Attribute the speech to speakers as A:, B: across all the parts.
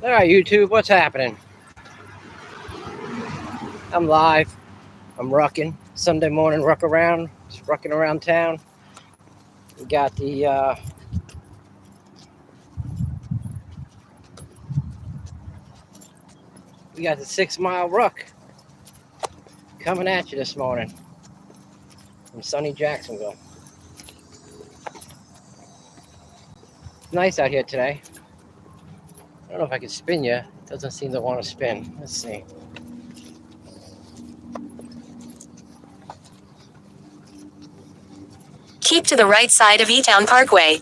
A: All right, YouTube, what's happening? I'm live. I'm rucking. Sunday morning ruck around. Just rucking around town. We got the we got the 6 mile ruck coming at you this morning from sunny Jacksonville. It's nice out here today. I don't know if I can spin you. It doesn't seem to want to spin. Let's see.
B: Keep to the right side of E-Town Parkway.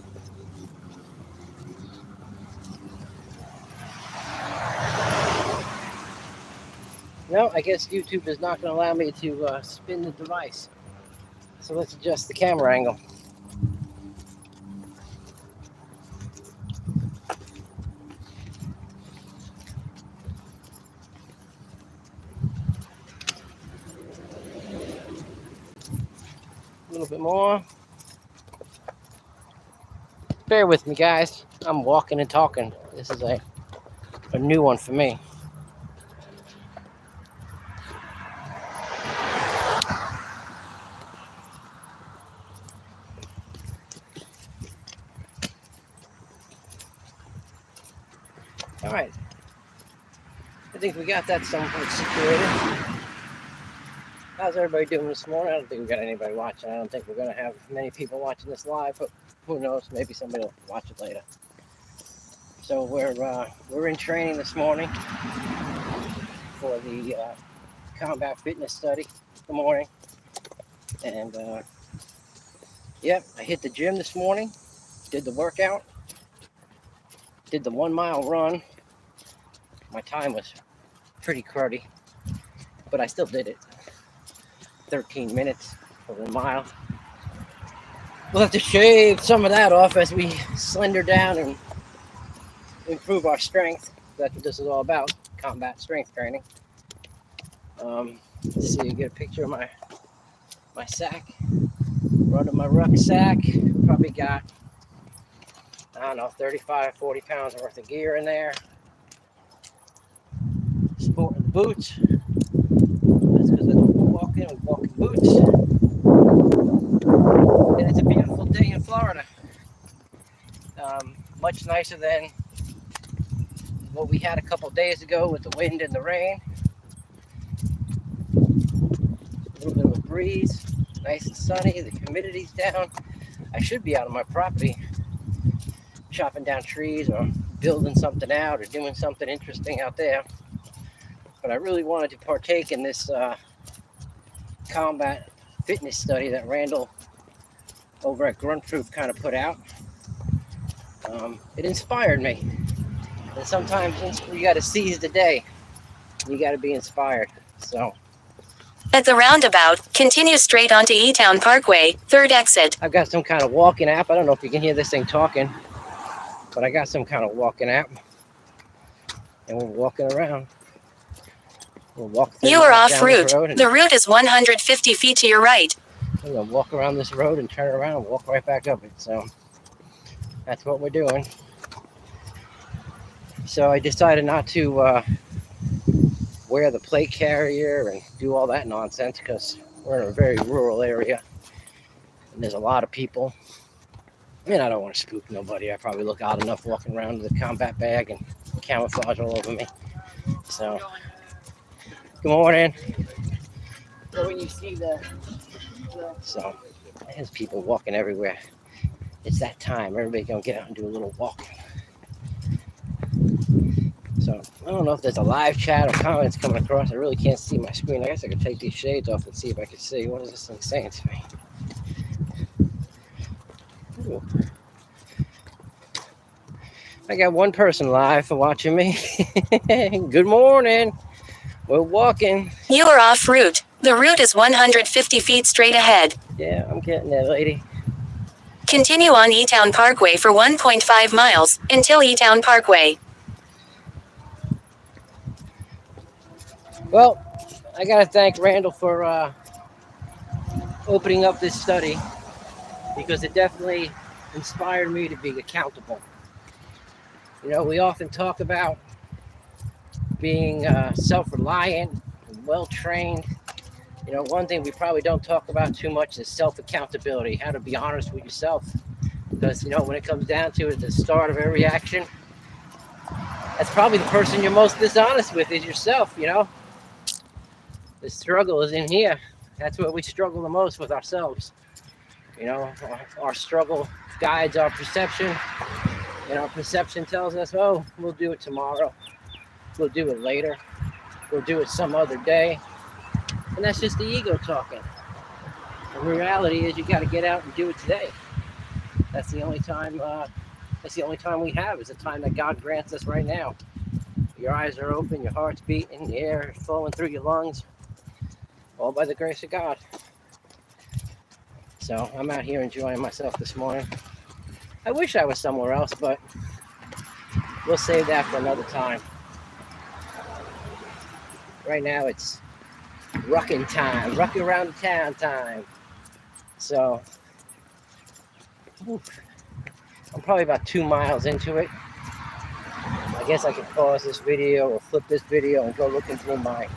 A: No, I guess YouTube is not going to allow me to spin the device. So let's adjust the camera angle. A little bit more. Bear with me, guys. I'm walking and talking. This is a new one for me. All right. I think we got that somewhat situated. How's everybody doing this morning? I don't think we got anybody watching. I don't think we're going to have many people watching this live, but who knows? Maybe somebody will watch it later. So we're in training this morning for the combat fitness study. Good morning. And yep, I hit the gym this morning, did the workout, did the 1 mile run. My time was pretty cruddy, but I still did it. 13 minutes for 1 mile. We'll have to shave some of that off as we slender down and improve our strength. That's what this is all about, combat strength training. Let's see, get a picture of my sack. Running my rucksack. Probably got, I don't know, 35, 40 pounds worth of gear in there. Sporting the boots. That's because I'm walking with walking boots. And it's a beautiful day in Florida. Much nicer than what we had a couple days ago with the wind and the rain. A little bit of a breeze, nice and sunny, the humidity's down. I should be out on my property chopping down trees or building something out or doing something interesting out there. But I really wanted to partake in this combat fitness study that Randall over at Grunt Troop kind of put out. It inspired me. And sometimes you got to seize the day. You got to be inspired. So
B: at the roundabout, continue straight onto E-Town Parkway, 3rd exit.
A: I've got some kind of walking app. I don't know if you can hear this thing talking, but I got some kind of walking app. And we're walking around. We'll walk through.
B: You are off route. The route is 150 feet to your right.
A: We're going to walk around this road and turn around and walk right back up it. So that's what we're doing. So I decided not to wear the plate carrier and do all that nonsense because we're in a very rural area and there's a lot of people. I mean, I don't want to spook nobody. I probably look odd enough walking around with a combat bag and camouflage all over me. So, good morning. So when you see so there's people walking everywhere. It's that time. Everybody's gonna get out and do a little walking. So I don't know if there's a live chat or comments coming across. I really can't see my screen. I guess I could take these shades off and see if I can see. What is this thing saying to me? Ooh. I got one person live for watching me. Good morning. We're walking.
B: You are off route. The route is 150 feet straight ahead.
A: Yeah, I'm getting there, lady.
B: Continue on E-Town Parkway for 1.5 miles until E-Town Parkway.
A: Well, I got to thank Randall for opening up this study because it definitely inspired me to be accountable. You know, we often talk about being self-reliant and well-trained. You know, one thing we probably don't talk about too much is self-accountability, how to be honest with yourself. Because, you know, when it comes down to it, at the start of every action, that's probably the person you're most dishonest with is yourself, you know. The struggle is in here. That's where we struggle the most with ourselves. You know, our struggle guides our perception, and our perception tells us, oh, we'll do it tomorrow. We'll do it later. We'll do it some other day. And that's just the ego talking. The reality is you got to get out and do it today. That's the only time. That's the only time we have, is the time that God grants us right now. Your eyes are open, your heart's beating, the air is flowing through your lungs, all by the grace of God. So I'm out here enjoying myself this morning. I wish I was somewhere else, but we'll save that for another time. Right now it's rucking time, rucking around the town time. So I'm probably about 2 miles into it. I guess I could pause this video or flip this video and go looking through my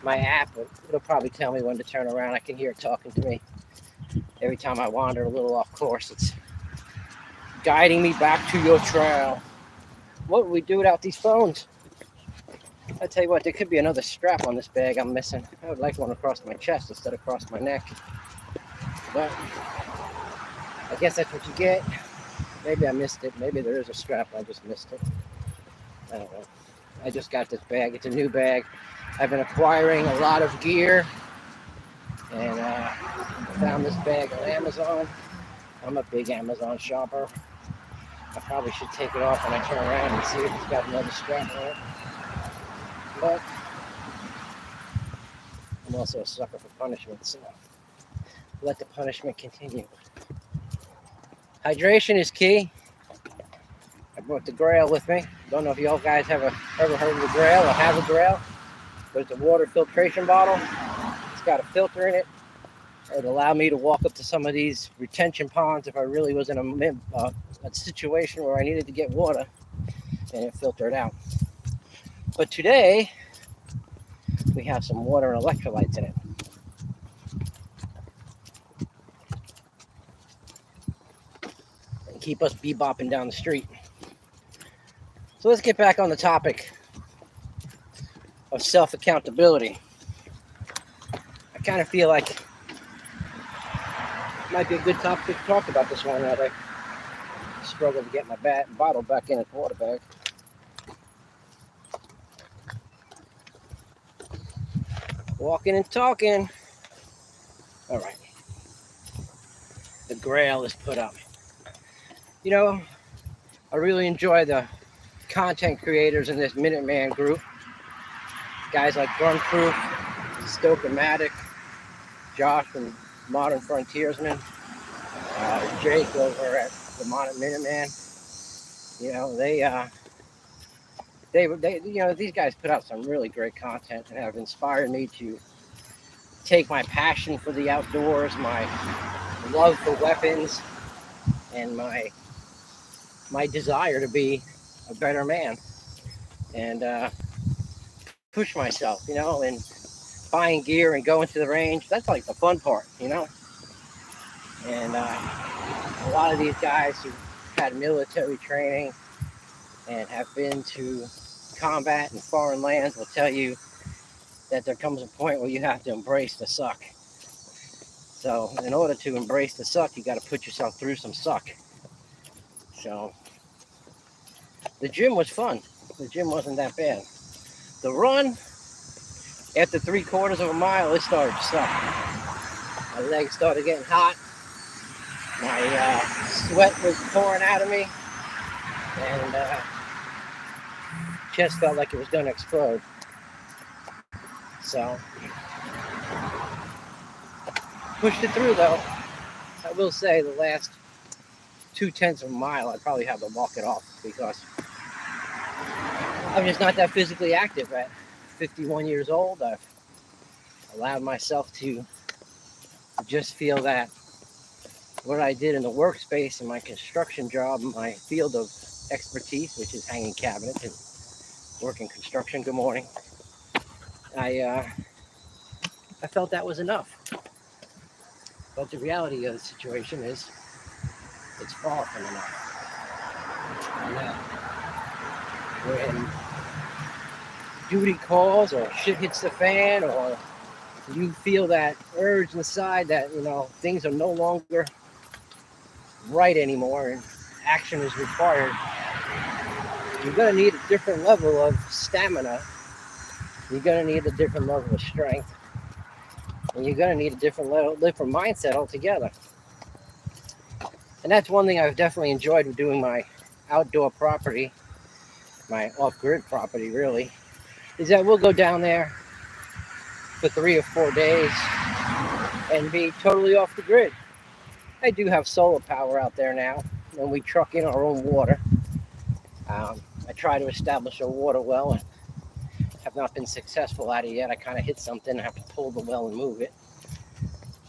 A: app, but it'll probably tell me when to turn around. I can hear it talking to me every time I wander a little off course. It's guiding me back to your trail. What would we do without these phones? I tell you what, there could be another strap on this bag I'm missing. I would like one across my chest instead of across my neck. But I guess that's what you get. Maybe I missed it. Maybe there is a strap. I just missed it. I don't know. I just got this bag. It's a new bag. I've been acquiring a lot of gear, and I found this bag on Amazon. I'm a big Amazon shopper. I probably should take it off when I turn around and see if it's got another strap on it. But I'm also a sucker for punishment, so let the punishment continue. Hydration is key. I brought the Grail with me. Don't know if y'all guys have ever heard of the Grail or have a Grail, but it's a water filtration bottle. It's got a filter in it. It allowed me to walk up to some of these retention ponds if I really was in a situation where I needed to get water, and it filtered out. But today, we have some water and electrolytes in it. And keep us bebopping down the street. So let's get back on the topic of self-accountability. I kind of feel like it might be a good topic to talk about this one, as I struggle to get my bottle back in its water bag. Walking and talking. All right. The Grail is put up. You know, I really enjoy the content creators in this MinuteMan group. Guys like Gunproof, Stoke-O-Matic, Josh from Modern Frontiersman, Jake over at the MinuteMan. You know, they you know, these guys put out some really great content and have inspired me to take my passion for the outdoors, my love for weapons, and my desire to be a better man and push myself, you know, and buying gear and going to the range. That's like the fun part, you know. And a lot of these guys who had military training and have been to combat in foreign lands will tell you that there comes a point where you have to embrace the suck. So in order to embrace the suck, you got to put yourself through some suck. So the gym was fun. The gym wasn't that bad. The run, after 3/4 of a mile, it started to suck. My legs started getting hot. My sweat was pouring out of me. And chest felt like it was going to explode. So pushed it through, though. I will say the last 0.2 of a mile, I'd probably have to walk it off because I'm just not that physically active. At 51 years old, I've allowed myself to just feel that what I did in the workspace in my construction job, my field of expertise, which is hanging cabinets and working construction. Good morning. I felt that was enough. But the reality of the situation is it's far from enough. And when duty calls or shit hits the fan, or you feel that urge inside that, things are no longer right anymore and action is required, you're going to need a different level of stamina. You're going to need a different level of strength. And you're going to need a different mindset altogether. And that's one thing I've definitely enjoyed with doing my outdoor property, my off-grid property really, is that we'll go down there for 3 or 4 days and be totally off the grid. I do have solar power out there now, and we truck in our own water. I try to establish a water well and have not been successful at it yet. I kind of hit something, I have to pull the well and move it.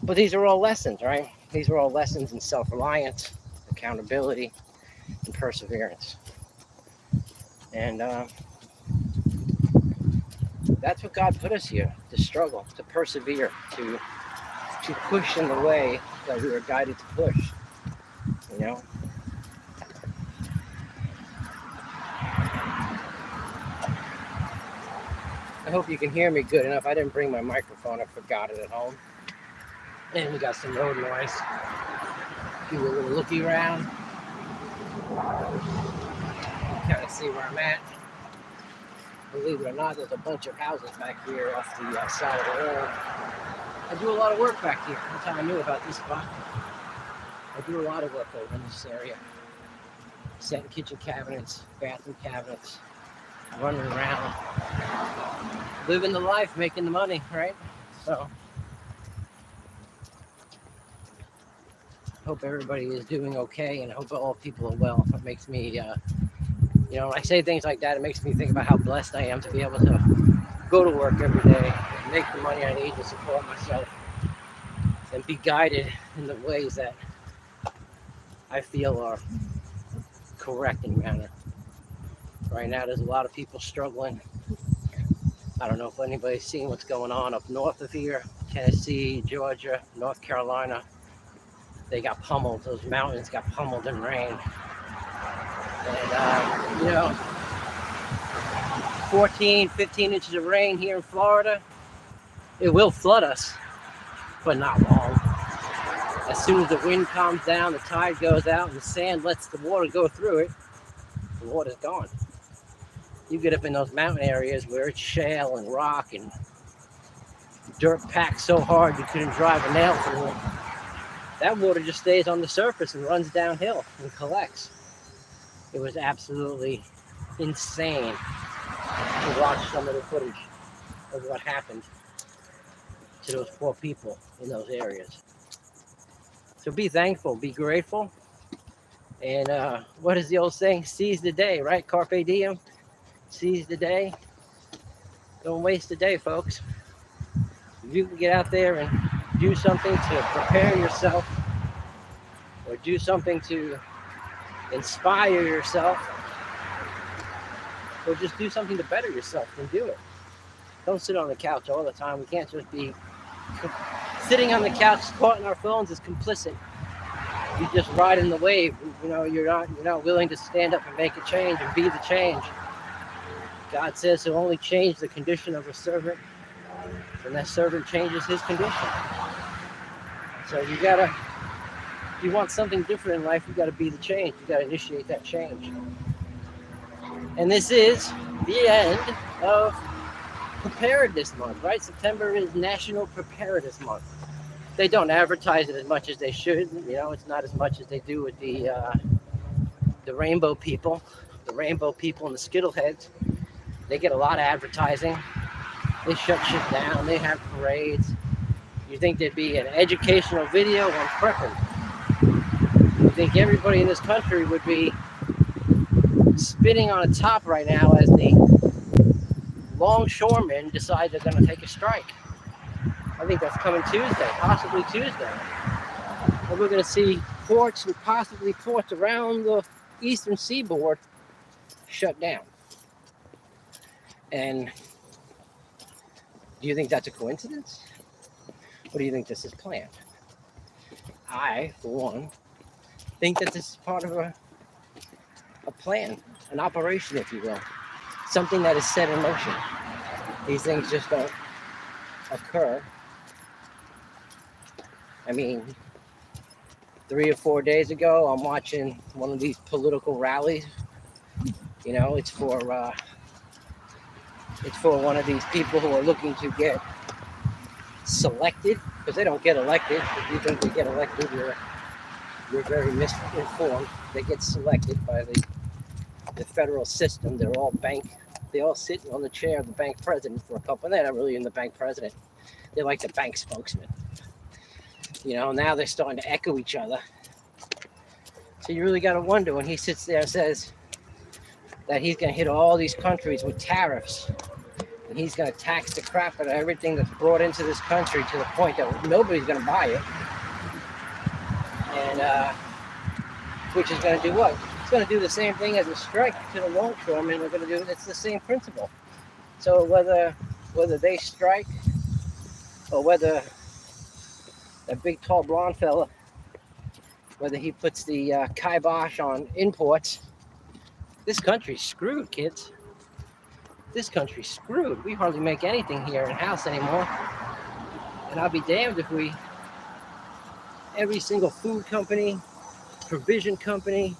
A: But these are all lessons, right? These are all lessons in self-reliance, accountability, and perseverance. And that's what God put us here, to struggle, to persevere, to push in the way that we were guided to push, I hope you can hear me good enough. I didn't bring my microphone. I forgot it at home. And we got some road noise. Give you a little looky around. Kind of see where I'm at. Believe it or not, there's a bunch of houses back here off the side of the road. I do a lot of work back here. That's how I knew about this spot. I do a lot of work over in this area. Setting kitchen cabinets, bathroom cabinets, running around, living the life, making the money, right? So, hope everybody is doing okay, and I hope all people are well. It makes me, when I say things like that, it makes me think about how blessed I am to be able to go to work every day, make the money I need to support myself, and be guided in the ways that I feel are correct and manner. Right now, there's a lot of people struggling. I don't know if anybody's seen what's going on up north of here, Tennessee, Georgia, North Carolina. They got pummeled. Those mountains got pummeled in rain. And, 14, 15 inches of rain here in Florida, it will flood us, but not long. As soon as the wind calms down, the tide goes out, and the sand lets the water go through it, the water's gone. You get up in those mountain areas where it's shale and rock and dirt packed so hard you couldn't drive a nail through it. That water just stays on the surface and runs downhill and collects. It was absolutely insane to watch some of the footage of what happened to those poor people in those areas. So be thankful, be grateful. And what is the old saying? Seize the day, right? Carpe diem. Seize the day. Don't waste the day, folks. If you can get out there and do something to prepare yourself, or do something to inspire yourself, or just do something to better yourself, then do it. Don't sit on the couch all the time. We can't just be sitting on the couch, caught in our phones is complicit. You just ride in the wave. You're not willing to stand up and make a change and be the change. God says he'll only change the condition of a servant when that servant changes his condition. So if you want something different in life, you gotta be the change. You gotta initiate that change. And this is the end of Preparedness Month, right? September is National Preparedness Month. They don't advertise it as much as they should. It's not as much as they do with the rainbow people. The rainbow people and the Skittleheads. They get a lot of advertising. They shut shit down. They have parades. You think there'd be an educational video on prepping? You think everybody in this country would be spinning on a top right now as the longshoremen decide they're going to take a strike? I think that's coming Tuesday, possibly Tuesday. And we're going to see ports and possibly ports around the eastern seaboard shut down. And do you think that's a coincidence? Or do you think this is planned? I, for one, think that this is part of a plan, an operation, if you will, something that is set in motion. These things just don't occur. I mean, 3 or 4 days ago, I'm watching one of these political rallies. You know, it's for one of these people who are looking to get selected, because they don't get elected. If you think they get elected, you're very misinformed. They get selected by the federal system. They all sit on the chair of the bank president for a couple. They're not really in the bank president. They're like the bank spokesman. You know, now they're starting to echo each other. So you really got to wonder when he sits there and says that he's going to hit all these countries with tariffs, and he's going to tax the crap out of everything that's brought into this country to the point that nobody's going to buy it. And which is going to do what? It's going to do the same thing as a strike to the longshoremen. We're going to do it's the same principle. So whether they strike or whether that big tall blonde fella, whether he puts the kibosh on imports, this country's screwed, kids. This country's screwed. We hardly make anything here in-house anymore. And I'll be damned if every single food company, provision company,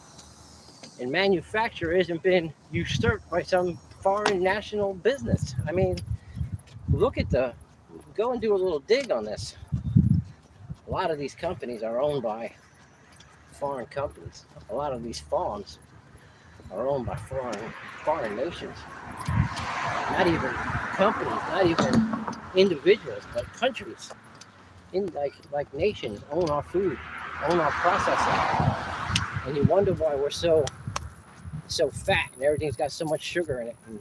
A: and manufacturer hasn't been usurped by some foreign national business. I mean, go and do a little dig on this. A lot of these companies are owned by foreign companies. A lot of these farms are owned by foreign nations. Not even companies, not even individuals, but countries. Like nations own our food, own our processing. And you wonder why we're so fat and everything's got so much sugar in it, and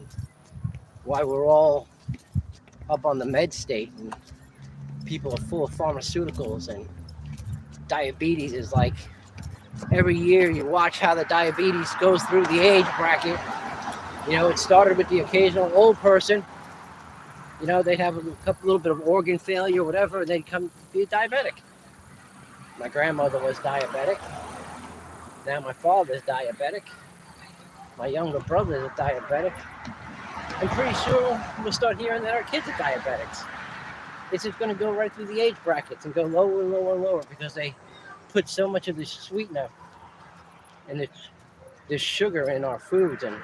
A: why we're all up on the med state, and people are full of pharmaceuticals, and diabetes is like every year you watch how the diabetes goes through the age bracket. You know, it started with the occasional old person. You know, they'd have a little bit of organ failure, whatever, and they'd come be diabetic. My grandmother was diabetic. Now my father's diabetic. My younger brother is diabetic. I'm pretty sure we'll start hearing that our kids are diabetics. It's just going to go right through the age brackets and go lower and lower and lower because they put so much of this sweetener and this sugar in our foods and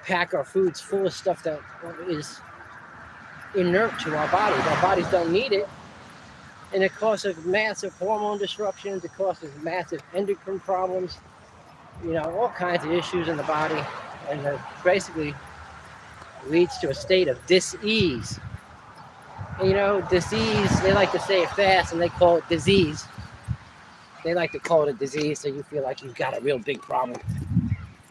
A: pack our foods full of stuff that is inert to our bodies. Our bodies don't need it. And it causes massive hormone disruptions. It causes massive endocrine problems. You know, all kinds of issues in the body. And it basically leads to a state of dis-ease. And, you know, disease, they like to say it fast and they call it disease. They like to call it a disease so you feel like you've got a real big problem.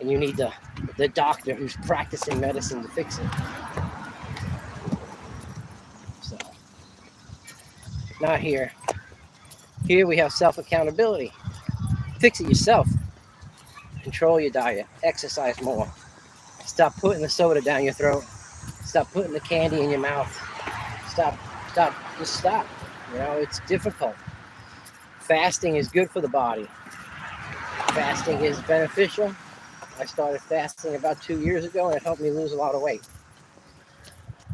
A: And you need the doctor who's practicing medicine to fix it. So, not here. Here we have self-accountability. Fix it yourself. Control your diet. Exercise more. Stop putting the soda down your throat. Stop putting the candy in your mouth. Stop. Just stop. You know, it's difficult. Fasting is good for the body. Fasting is beneficial. I started fasting about 2 years ago, and it helped me lose a lot of weight.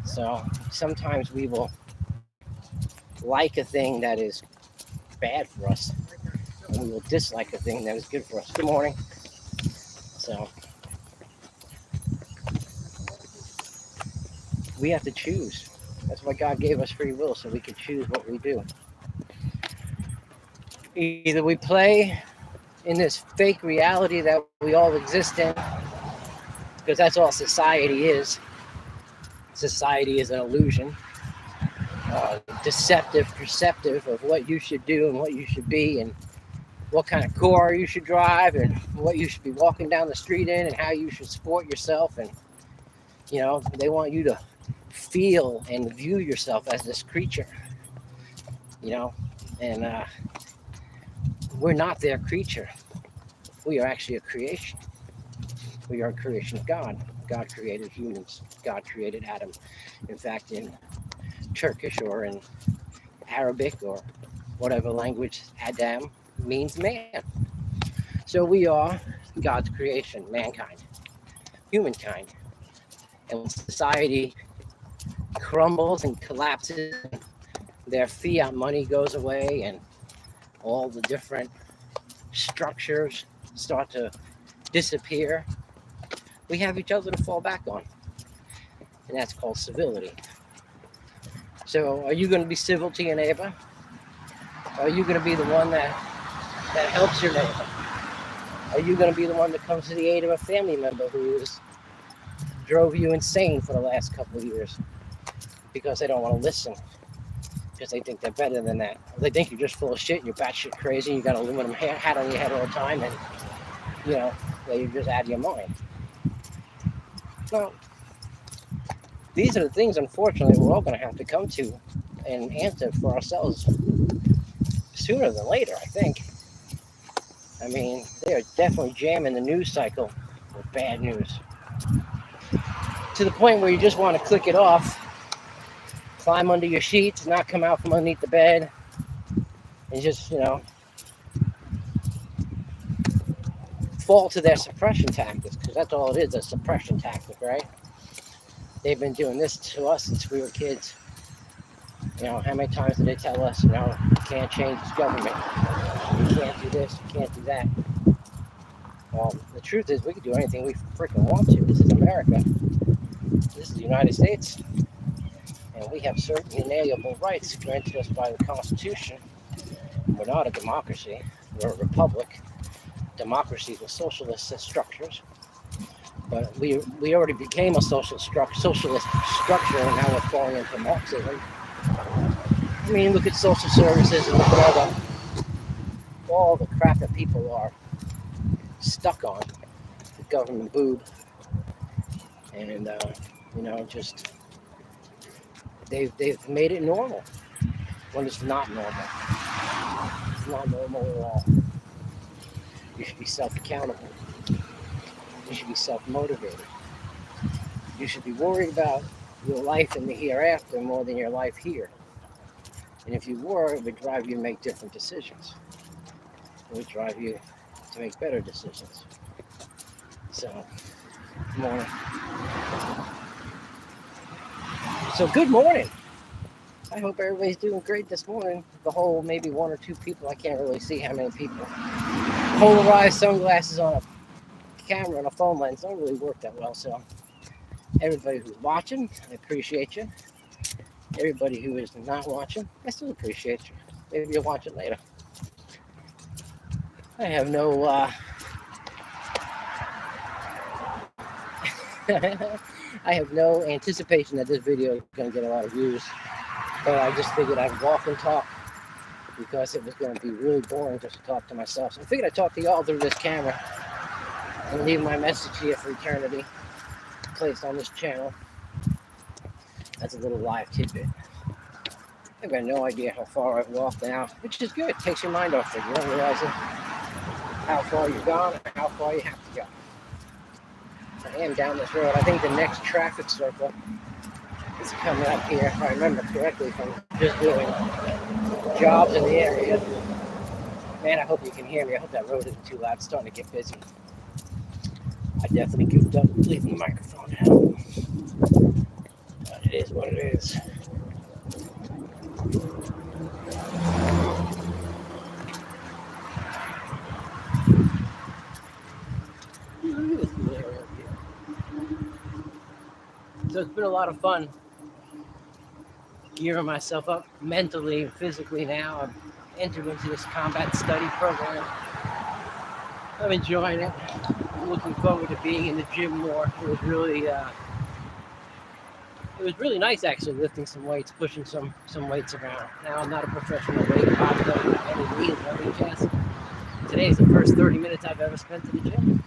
A: So sometimes we will like a thing that is bad for us, and we will dislike a thing that is good for us. Good morning. So we have to choose. That's why God gave us free will, so we can choose what we do. Either we play in this fake reality that we all exist in, because that's all society is. Society is an illusion, deceptive, perceptive of what you should do and what you should be and what kind of car you should drive and what you should be walking down the street in and how you should sport yourself. And, you know, they want you to feel and view yourself as this creature, you know, and we're not their creature. We are actually a creation. We are a creation of God. God created humans. God created Adam. In fact, in Turkish or in Arabic or whatever language, Adam means man. So we are God's creation, mankind, humankind. And when society crumbles and collapses, their fiat money goes away and all the different structures start to disappear, we have each other to fall back on. And that's called civility. So are you going to be civil to your neighbor? Are you going to be the one that helps your neighbor? Are you going to be the one that comes to the aid of a family member who drove you insane for the last couple of years because they don't want to listen, because they think they're better than that? They think you're just full of shit, you're batshit crazy, you got an aluminum hat on your head all the time, and you're just out of your mind. Well, these are the things, unfortunately, we're all going to have to come to and answer for ourselves sooner than later, I think. I mean, they are definitely jamming the news cycle with bad news to the point where you just want to click it off, climb under your sheets, not come out from underneath the bed, and just, fall to their suppression tactics, because that's all it is, a suppression tactic, right? They've been doing this to us since we were kids. How many times did they tell us, you can't change this government, you can't do this, you can't do that. Well, the truth is, we can do anything we freaking want to. This is America. This is the United States. And we have certain inalienable rights granted us by the Constitution. We're not a democracy. We're a republic. Democracies with socialist structures. But we already became a socialist structure, and now we're falling into Marxism. I mean, look at social services and look at all the crap that people are stuck on, the government boob, and just they've made it normal when it's not normal. It's not normal at all. You should be self-accountable. You should be self-motivated. You should be worried about your life in the hereafter more than your life here. And if you were, it would drive you to make different decisions. It would drive you to make better decisions. So, good morning. Good morning. I hope everybody's doing great this morning. The whole maybe one or two people, I can't really see how many people. Polarized sunglasses on a camera and a phone lens don't really work that well. So, everybody who's watching, I appreciate you. Everybody who is not watching, I still appreciate you. Maybe you'll watch it later. I have no I have no anticipation that this video is going to get a lot of views, but I just figured I'd walk and talk because it was going to be really boring just to talk to myself. So I figured I'd talk to y'all through this camera and leave my message here for eternity, placed on this channel. That's a little live tidbit. I've got no idea how far I've walked now, which is good. It takes your mind off it. You don't realize how far you've gone and how far you have to go. I am down this road. I think the next traffic circle is coming up here, if I remember correctly, from just doing jobs in the area. Man, I hope you can hear me. I hope that road isn't too loud. It's starting to get busy. I definitely goofed up leaving the microphone out. But it is what it is. So it's been a lot of fun gearing myself up mentally and physically now. I've entered into this combat study program. I'm enjoying it. I'm looking forward to being in the gym more. It was really nice actually, lifting some weights, pushing some weights around. Now I'm not a professional weight bodybuilder by any means, by any chance. Today is the first 30 minutes I've ever spent in the gym.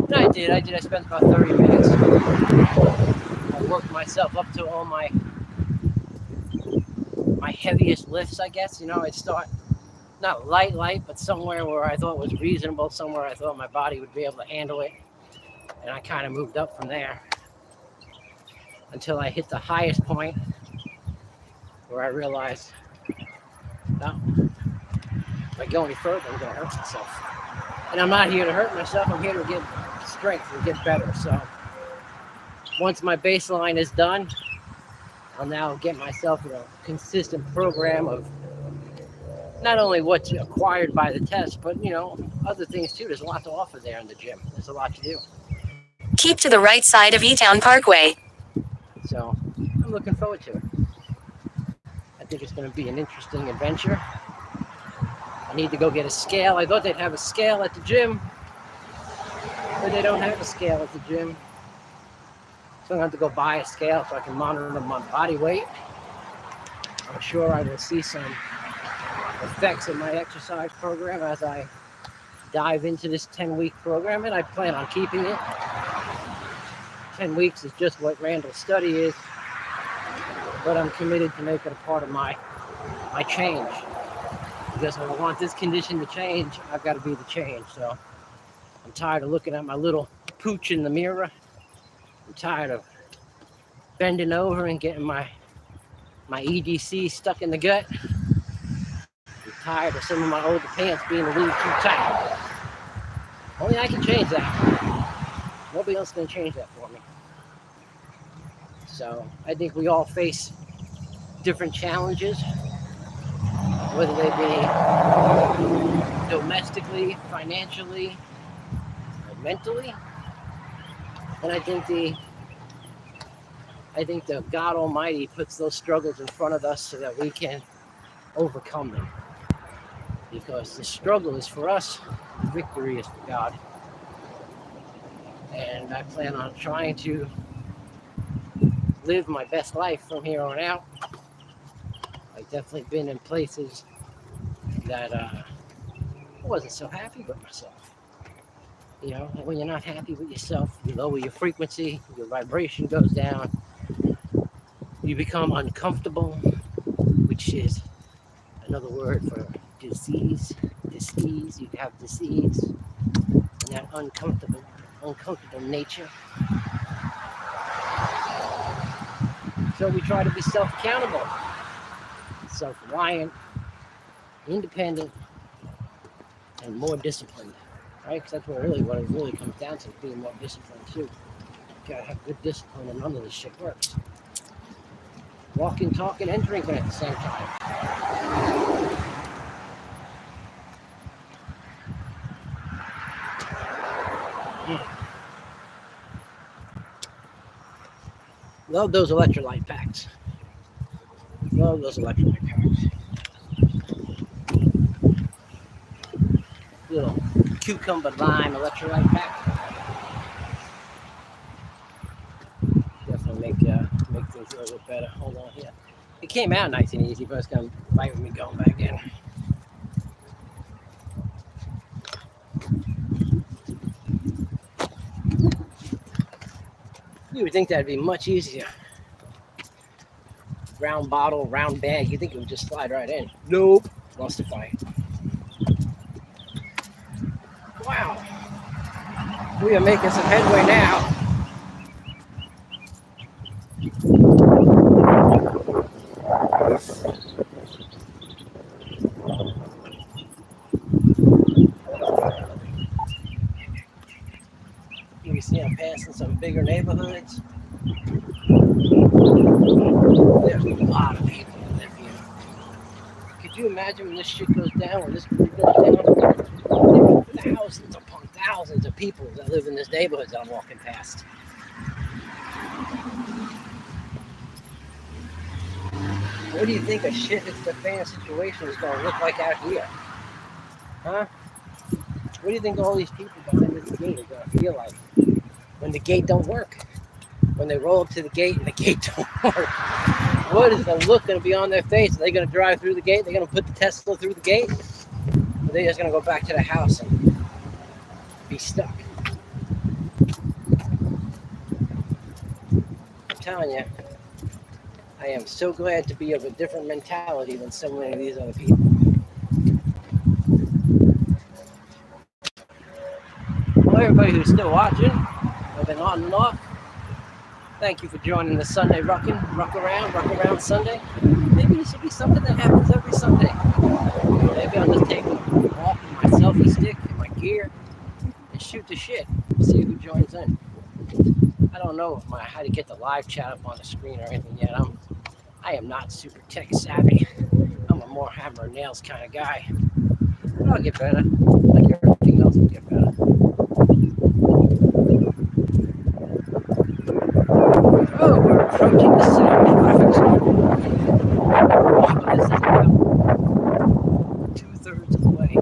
A: And I did. I spent about 30 minutes. I worked myself up to all my heaviest lifts, I guess. I'd start not light, but somewhere where I thought was reasonable, somewhere I thought my body would be able to handle it. And I kind of moved up from there until I hit the highest point where I realized, no, if I go any further, I'm going to hurt myself. And I'm not here to hurt myself. I'm here to get strength and get better. So once my baseline is done, I'll now get myself in a consistent program of not only what's acquired by the test, but, other things too. There's a lot to offer there in the gym. There's a lot to do.
B: Keep to the right side of E-Town Parkway.
A: So I'm looking forward to it. I think it's going to be an interesting adventure. I need to go get a scale. I thought they'd have a scale at the gym, but they don't have a scale at the gym. So I'm going to have to go buy a scale so I can monitor my body weight. I'm sure I will see some effects of my exercise program as I dive into this 10-week program, and I plan on keeping it. 10 weeks is just what Randall's study is, but I'm committed to make it a part of my change. Because if I want this condition to change, I've got to be the change. So I'm tired of looking at my little pooch in the mirror. I'm tired of bending over and getting my EDC stuck in the gut. I'm tired of some of my older pants being a little too tight. Only I can change that. Nobody else can change that for me. So I think we all face different challenges, whether they be domestically, financially, or mentally. And I think the God Almighty puts those struggles in front of us so that we can overcome them. Because the struggle is for us, the victory is for God. And I plan on trying to live my best life from here on out. I've definitely been in places that I wasn't so happy with myself. When you're not happy with yourself, you lower your frequency, your vibration goes down, you become uncomfortable, which is another word for disease. You have disease, and that uncomfortable nature. So we try to be self-accountable, self-reliant, independent, and more disciplined, right? Because that's what it really comes down to, being more disciplined too. You gotta have good discipline, and none of this shit works. Walking, talking, and drinking at the same time. Love those electrolyte packs. Little cucumber lime electrolyte pack. Definitely make things a little bit better. Hold on here. It came out nice and easy, but it's gonna fight with me going back in. You would think that'd be much easier. Round bottle, round bag. You think it would just slide right in. Nope. Wants to fight. Wow. We are making some headway now. You can see I'm passing some bigger neighborhoods. There's a lot of people that live here. Could you imagine when this shit goes down, when this grid goes down? There are thousands upon thousands of people that live in this neighborhood that I'm walking past. What do you think a shit hits the fan situation is going to look like out here? Huh? What do you think all these people behind this gate are going to feel like when the gate don't work? When they roll up to the gate and the gate don't work? What is the look going to be on their face? Are they going to drive through the gate? Are they going to put the Tesla through the gate? Or are they just going to go back to the house and be stuck? I'm telling you, I am so glad to be of a different mentality than so many of these other people. Well, everybody who's still watching, I've been on and off. Thank you for joining the Sunday Ruck Around Sunday. Maybe this will be something that happens every Sunday. Maybe I'll just take a walk with my selfie stick and my gear and shoot the shit. See who joins in. I don't know how to get the live chat up on the screen or anything yet. I am not super tech savvy. I'm a more hammer and nails kind of guy. But I'll get better. Like everything else will get better. Oh, we're approaching the center traffic zone. This is about 2/3 of the way.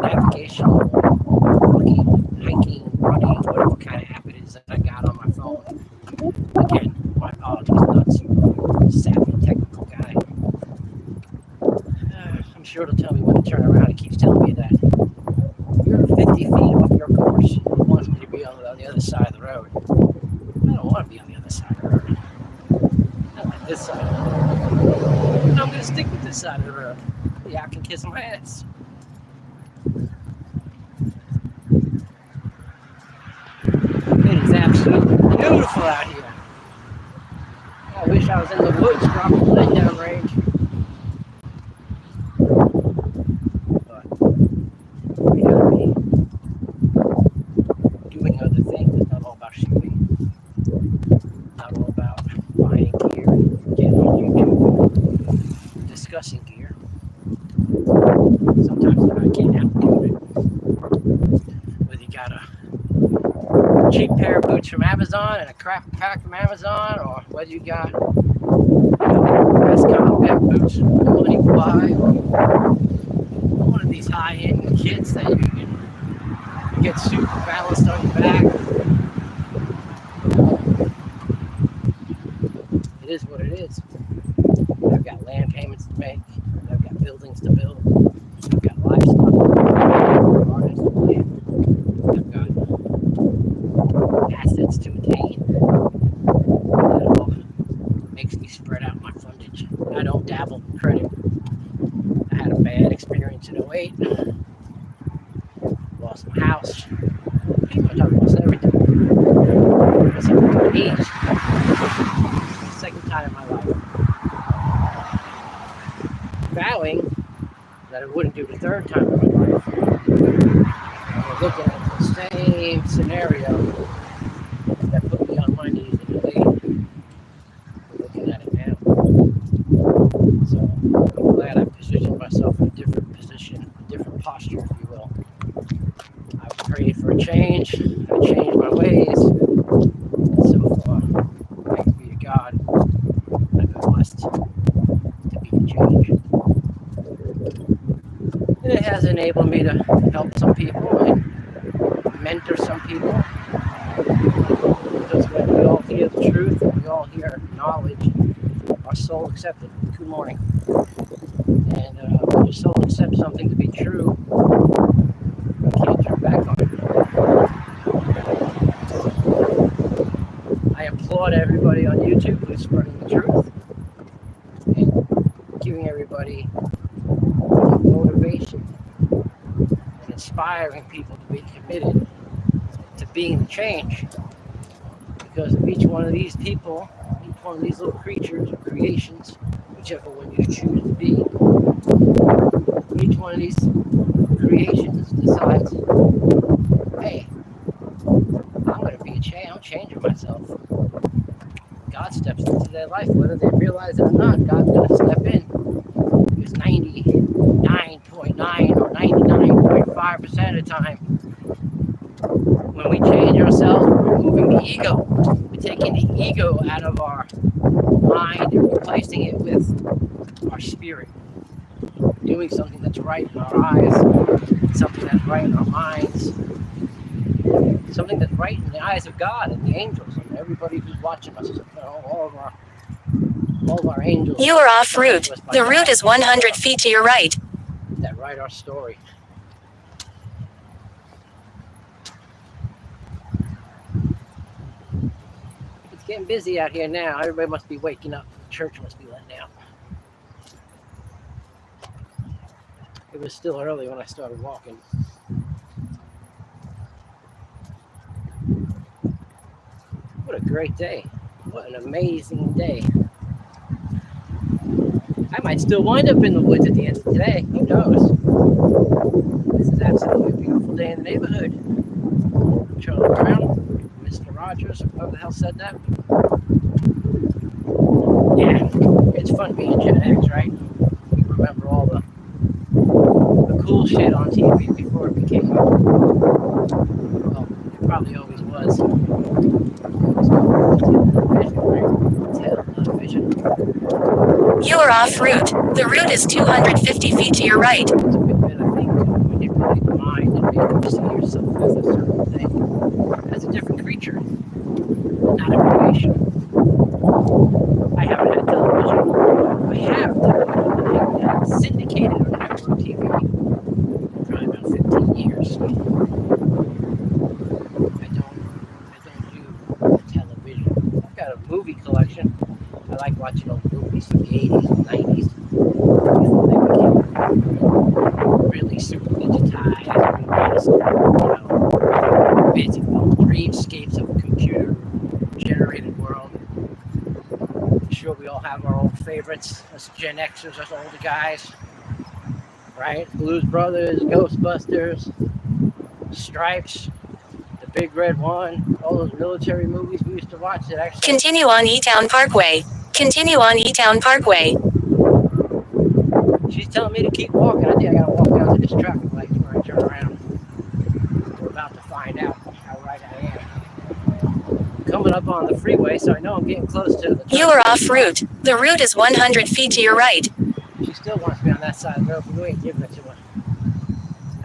A: Navigation, walking, hiking, running, whatever kind of app it is that I got on my phone. Again, my apologies, not super savvy technical guy. I'm sure it'll tell me when to turn around. It keeps telling me that you're 50 feet off your course. It wants me to be on the other side of the road. I don't want to be on the other side of the road. I like this side of the road. I'm going to stick with this side of the road. Yeah, I can kiss my ass. It is absolutely beautiful out here. I wish I was in the woods dropping leg down range. But we gotta be doing other things. It's not all about shooting. Not all about buying gear and getting on YouTube discussing gear. Sometimes it's about getting out and doing it. Whether you got a cheap pair of boots from Amazon and a crap pack from Amazon, or whether you got best combat boots from money to buy, or one of these high-end kits that you can get super balanced on your back. It is what it is. I've got land payments to make. I've got buildings to build. I've got livestock. Gardens to plant. I've got assets to attain. That all makes me spread out my fundage. I don't dabble in credit. I had a bad experience in 08. Lost my house. Pretty much I lost everything. Age. Second time in my life. Vowing that I wouldn't do the third time in my life. And we're looking at the same scenario that put me on my knees in 08. We're looking at it now. So I'm glad I positioned myself in a different position, a different posture, if you will. I prayed for a change. I changed my ways. And so far, thanks be to God, I've been blessed to be the change. And it has enabled me to help some people and mentor some people. Because when we all hear the truth, and we all hear knowledge, our soul accepts it. Good morning. And when your soul accepts something to be true, you can't turn back on it. I applaud everybody on YouTube who's spreading the truth and giving everybody motivation and inspiring people to be committed to being the change. Because of each one of these people, each one of these little creatures or creations, whichever one you choose to be, each one of these creations decides, hey, I'm going to be a change. I'm changing myself. God steps into their life, whether they realize it or not. God's going to step in. Because 99.9 or 99.5% of the time, when we change ourselves, we're removing the ego. We're taking the ego out of our mind and replacing it with our spirit. Doing something that's right in our eyes, something that's right in our minds, something that's right in the eyes of God and the angels and everybody who's watching us. All of our angels.
B: You are off route. The route is 100 feet to your right.
A: That write our story. It's getting busy out here now. Everybody must be waking up. Church must be letting out. It was still early when I started walking. What a great day. What an amazing day. I might still wind up in the woods at the end of today. Who knows? This is absolutely a beautiful day in the neighborhood. Charlie Brown, Mr. Rogers, whoever the hell said that. Yeah, it's fun being Gen X, right? We remember all the cool shit on TV before it became, well, it probably always was. Television.
B: You are off route. The route is 250 feet to your right.
A: It's a good bit, I think, to manipulate the mind and make you see yourself as a certain thing, as a different creature, not a creation. I haven't had television. I have television. I haven't had syndicated or actual TV in probably about 15 years. So I don't do television. I've got a movie collection. I like watching old movies from the 80s and 90s before they became really super digitized, basically dreamscapes of a computer-generated world. I'm sure we all have our old favorites as Gen Xers, as older guys, right? Blues Brothers, Ghostbusters, Stripes, The Big Red One, all those military movies we used to watch that actually...
B: Continue on E-Town Parkway. Continue on E-Town Parkway.
A: She's telling me to keep walking. I think I gotta walk down to this traffic light where I turn around. We're about to find out how right I am. Coming up on the freeway, so I know I'm getting close to the...
B: You are off route. The route is 100 feet to your right.
A: She still wants me on that side of the road, but we ain't giving it to her.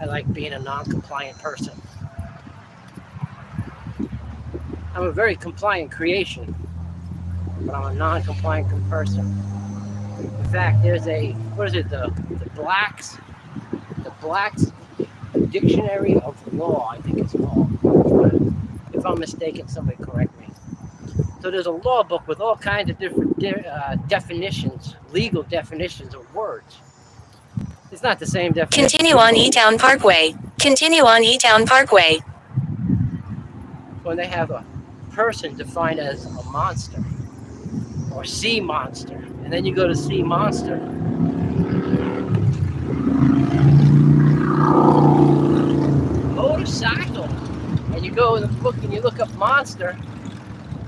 A: I like being a non-compliant person. I'm a very compliant creation, but I'm a non-compliant person. In fact, there's a, what is it, the Black's Dictionary of Law, I think it's called. If I'm mistaken, somebody correct me. So there's a law book with all kinds of different definitions, legal definitions of words. It's not the same definition.
B: Continue on E-Town Parkway. Continue on E-Town Parkway.
A: When they have a person defined as a monster or sea monster, and then you go to sea monster, motorcycle, and you go in the book and you look up monster,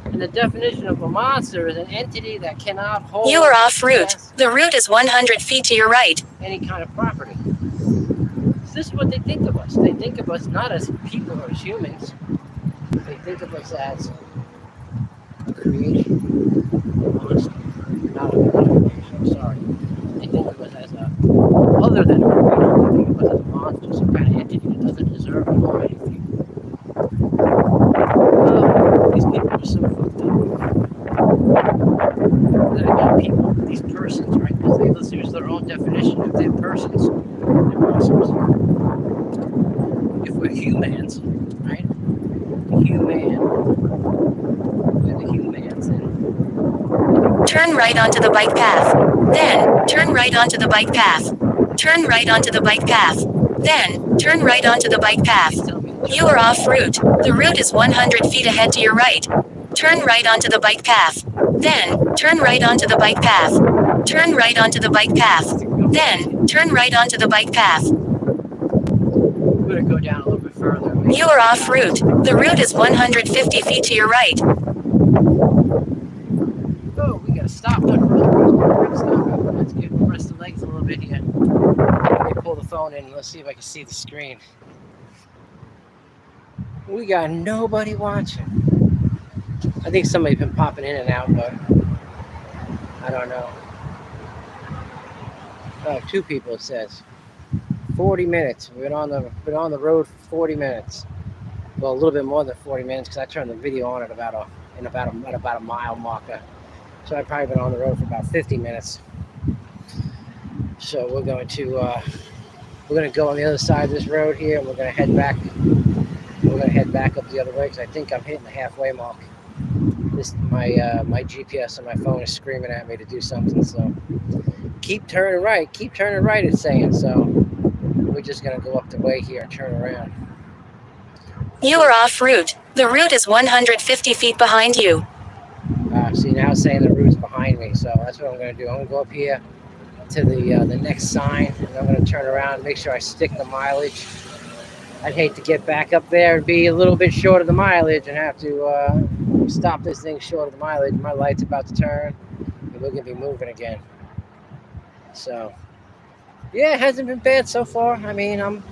A: and the definition of a monster is an entity that cannot hold...
B: You are off route. The route is 100 feet to your right.
A: ...any kind of property. Is this what they think of us? They think of us not as people or as humans. They think of us as a creation, a monster. Not a creation, I'm sorry. They think of us as a, other than a creation, they think of us as a monster, some kind of entity that doesn't deserve to know anything. These people are so fucked up. I mean people, these persons, right? Because they use their own definition of their persons. They're monsters. If we're humans, right? We're the humans, and
B: turn right onto the bike path. Then, turn right onto the bike path. Turn right onto the bike path. Then, turn right onto the bike path. You are off route. The route is 100 feet ahead to your right. Turn right onto the bike path. Then, turn right onto the bike path. Turn right onto the bike path. Then, turn right onto the bike path.
A: we're going to go down a little bit further.
B: You are off route. The route is 150 feet to your right.
A: Oh, we got to stop. Let's give the rest of the legs a little bit here. Let me pull the phone in and let's see if I can see the screen. We got nobody watching. I think somebody's been popping in and out, but I don't know. Oh, 2 people, it says. 40 minutes. We've been on the road for 40 minutes. Well, a little bit more than 40 minutes because I turned the video on at about a mile marker. So I've probably been on the road for about 50 minutes. So we're going to go on the other side of this road here, and we're going to head back. We're going to head back up the other way because I think I'm hitting the halfway mark. My GPS on my phone is screaming at me to do something. So keep turning right, it's saying. So we're just going to go up the way here and turn around.
B: You are off route. The route is 150 feet behind you.
A: See, now it's saying the route's behind me, so that's what I'm going to do. I'm going to go up here to the next sign, and I'm going to turn around and make sure I stick the mileage. I'd hate to get back up there and be a little bit short of the mileage and have to stop this thing short of the mileage. My light's about to turn, and we're going to be moving again. So, yeah, it hasn't been bad so far. I mean, I'm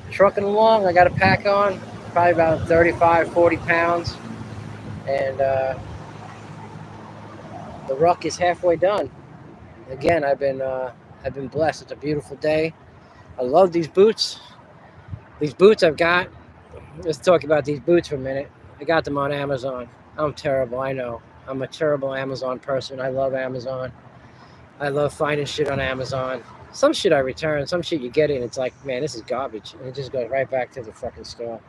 A: trucking along. I got a pack on, probably about 35, 40 pounds, and the ruck is halfway done. Again, I've been blessed. It's a beautiful day. I love these boots. These boots I've got. Let's talk about these boots for a minute. I got them on Amazon. I'm terrible, I know. I'm a terrible Amazon person. I love Amazon. I love finding shit on Amazon. Some shit I return, some shit you get in, it's like, man, this is garbage. And it just goes right back to the fucking store.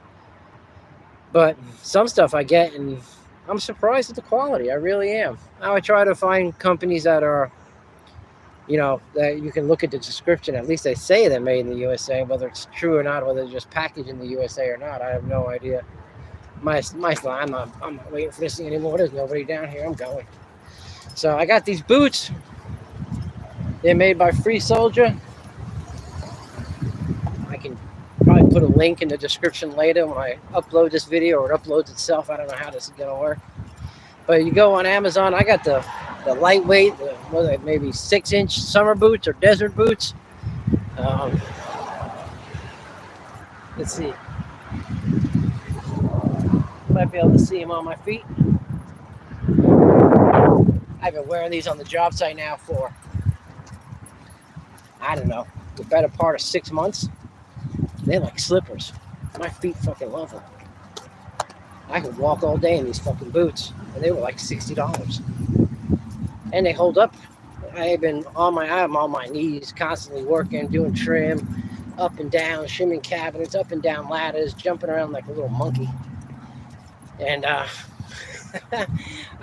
A: But some stuff I get, and I'm surprised at the quality. I really am. I try to find companies that are, you know, that you can look at the description. At least they say they're made in the USA. Whether it's true or not, whether they're just packaged in the USA or not, I have no idea. I'm not waiting for this thing anymore. There's nobody down here. I'm going. So I got these boots. They're made by Free Soldier. I can probably put a link in the description later when I upload this video, or it uploads itself. I don't know how this is gonna work. But you go on Amazon. I got the lightweight, maybe 6-inch summer boots or desert boots. Let's see. Might be able to see them on my feet. I've been wearing these on the job site now for, I don't know, the better part of 6 months. They're like slippers. My feet fucking love them. I could walk all day in these fucking boots, and they were like $60. And they hold up. I'm on my knees, constantly working, doing trim, up and down, shimming cabinets, up and down ladders, jumping around like a little monkey. And I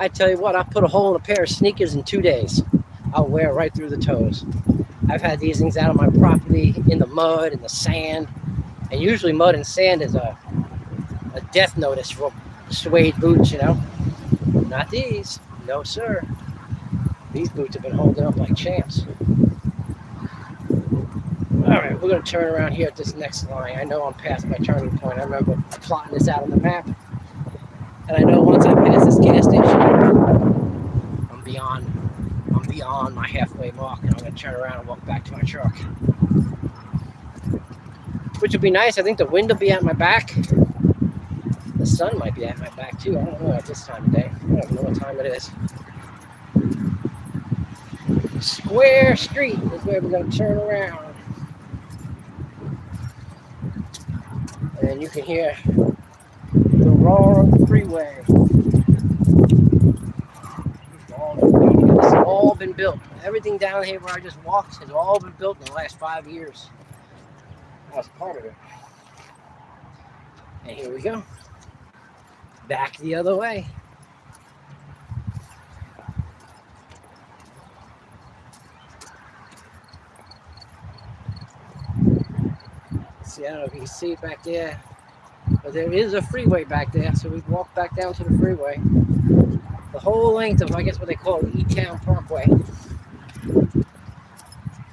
A: tell you what, I put a hole in a pair of sneakers in 2 days. I'll wear it right through the toes. I've had these things out on my property in the mud, in the sand. And usually mud and sand is a death notice for suede boots, you know. Not these. No, sir. These boots have been holding up like champs. All right, we're going to turn around here at this next line. I know I'm past my turning point. I remember plotting this out on the map. And I know once I pass this gas station, I'm beyond my halfway mark, and I'm going to turn around and walk back to my truck. Which would be nice. I think the wind will be at my back. The sun might be at my back too. I don't know at this time of day. I don't know what time it is. Square Street is where we're going to turn around. And you can hear the roar of the freeway. It's all been built. Everything down here where I just walked has all been built in the last 5 years. That's part of it. And here we go. Back the other way. See, I don't know if you can see it back there, but there is a freeway back there, so we walk back down to the freeway. The whole length of, I guess, what they call E-Town Parkway.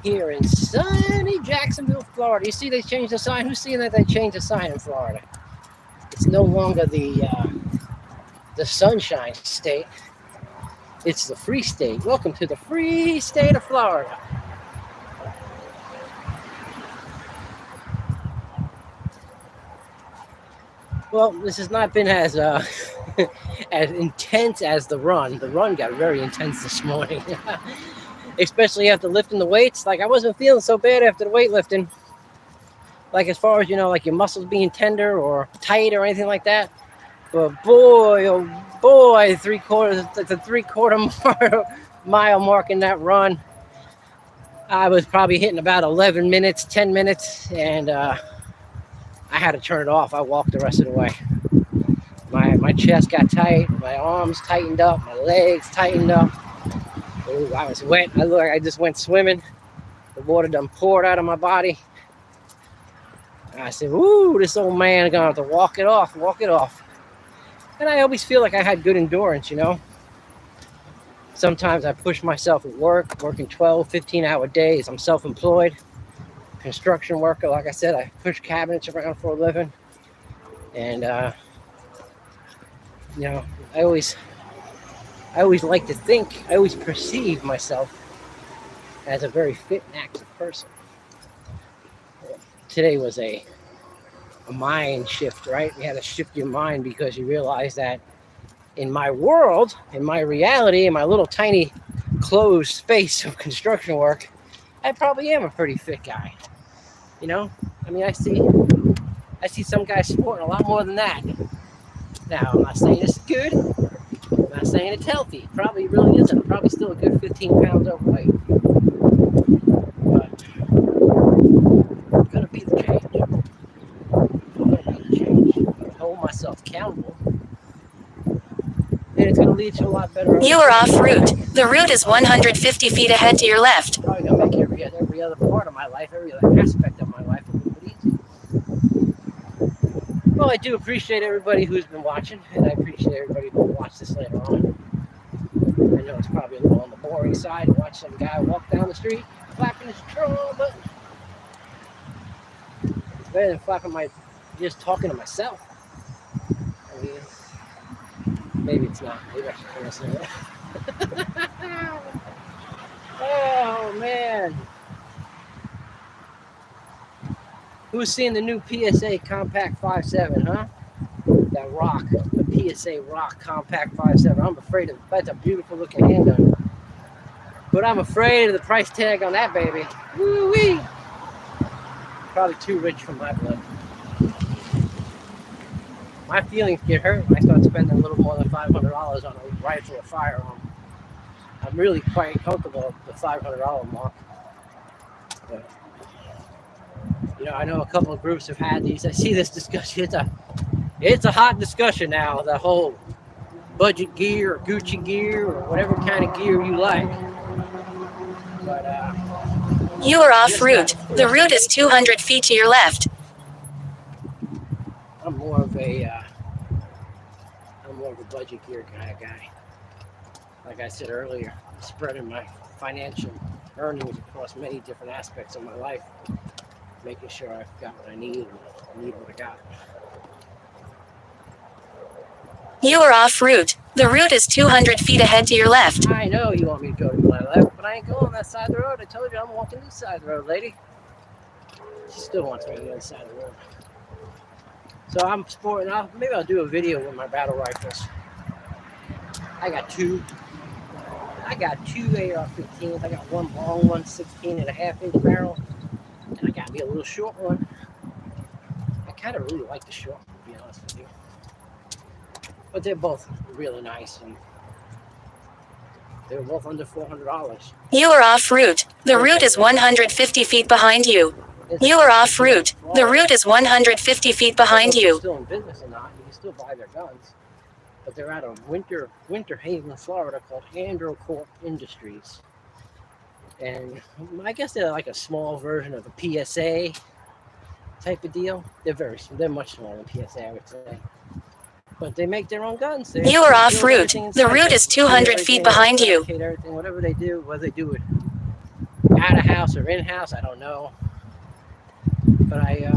A: Here in sunny Jacksonville, Florida. You see they changed the sign? Who's seeing that they changed the sign in Florida? It's no longer the Sunshine State. It's the Free State. Welcome to the Free State of Florida. Well, this has not been as as intense as the run. The run got very intense this morning. Especially after lifting the weights. Like, I wasn't feeling so bad after the weightlifting. Like, as far as, you know, like your muscles being tender or tight or anything like that. But boy, oh boy, the three-quarter mile mark in that run, I was probably hitting about 11 minutes, 10 minutes, and I had to turn it off. I walked the rest of the way. My chest got tight, my arms tightened up, my legs tightened up. Ooh, I was wet. I just went swimming. The water done poured out of my body. I said, ooh, this old man gonna have to walk it off. And I always feel like I had good endurance, you know. Sometimes I push myself at work, working 12, 15-hour days. I'm self-employed, construction worker. Like I said, I push cabinets around for a living. And, you know, I always like to think, I always perceive myself as a very fit and active person. Today was a mind shift, right? You had to shift your mind because you realize that in my world, in my reality, in my little tiny closed space of construction work, I probably am a pretty fit guy. You know, I mean, I see some guys sporting a lot more than that. Now, I'm not saying it's good. I'm not saying it's healthy. It probably really isn't. I'm probably still a good 15 pounds overweight. But gonna be the change. Hold myself accountable. And it's gonna lead to a lot better.
B: You are off route. The route is 150 feet ahead to your left.
A: Probably gonna make every other part of my life, every other aspect of my life a little bit easier. Well, I do appreciate everybody who's been watching, and I appreciate everybody who will watch this later on. I know it's probably a little on the boring side to watch some guy walk down the street flapping his troll button. It's better than flapping just talking to myself. I mean, maybe it's not. Maybe I should turn this in. Oh, man. Who's seen the new PSA Compact 5.7, huh? That rock, the PSA Rock Compact 5.7. I'm afraid of that's a beautiful looking handgun. But I'm afraid of the price tag on that baby. Woo-wee! Probably too rich for my blood. My feelings get hurt when I start spending a little more than $500 on a rifle or firearm. I'm really quite comfortable at the $500 mark. But, you know, I know a couple of groups have had these. I see this discussion. It's a hot discussion now, the whole budget gear or Gucci gear or whatever kind of gear you like. But,
B: you are off route. The route is 200 feet to your left.
A: I'm more of a budget gear kind of guy. Like I said earlier, I'm spreading my financial earnings across many different aspects of my life, making sure I've got what I need and need what I got.
B: You are off route. The route is 200 feet ahead to your left.
A: I know you want me to go to my left, but I ain't going that side of the road. I told you I'm walking this side of the road, lady. She still wants me to go this side of the road. So I'm sporting. Maybe I'll do a video with my battle rifles. I got two AR-15s. I got one long one, 16.5-inch barrel, and I got me a little short one. I kind of really like the short one, to be honest with you. But they're both really nice, and they're both under $400.
B: You are off route. The route is 150 feet behind you. You are off route. The route is 150 feet behind you.
A: Still in business or not, you can still buy their guns. But they're out of Winter Haven, Florida, called Androcorp Industries. And I guess they're like a small version of a PSA type of deal. They're much smaller than PSA, I would say. But they make their own guns.
B: You are off route. The route is 200 feet behind you.
A: Whatever they do, whether they do it out of house or in house, I don't know. But I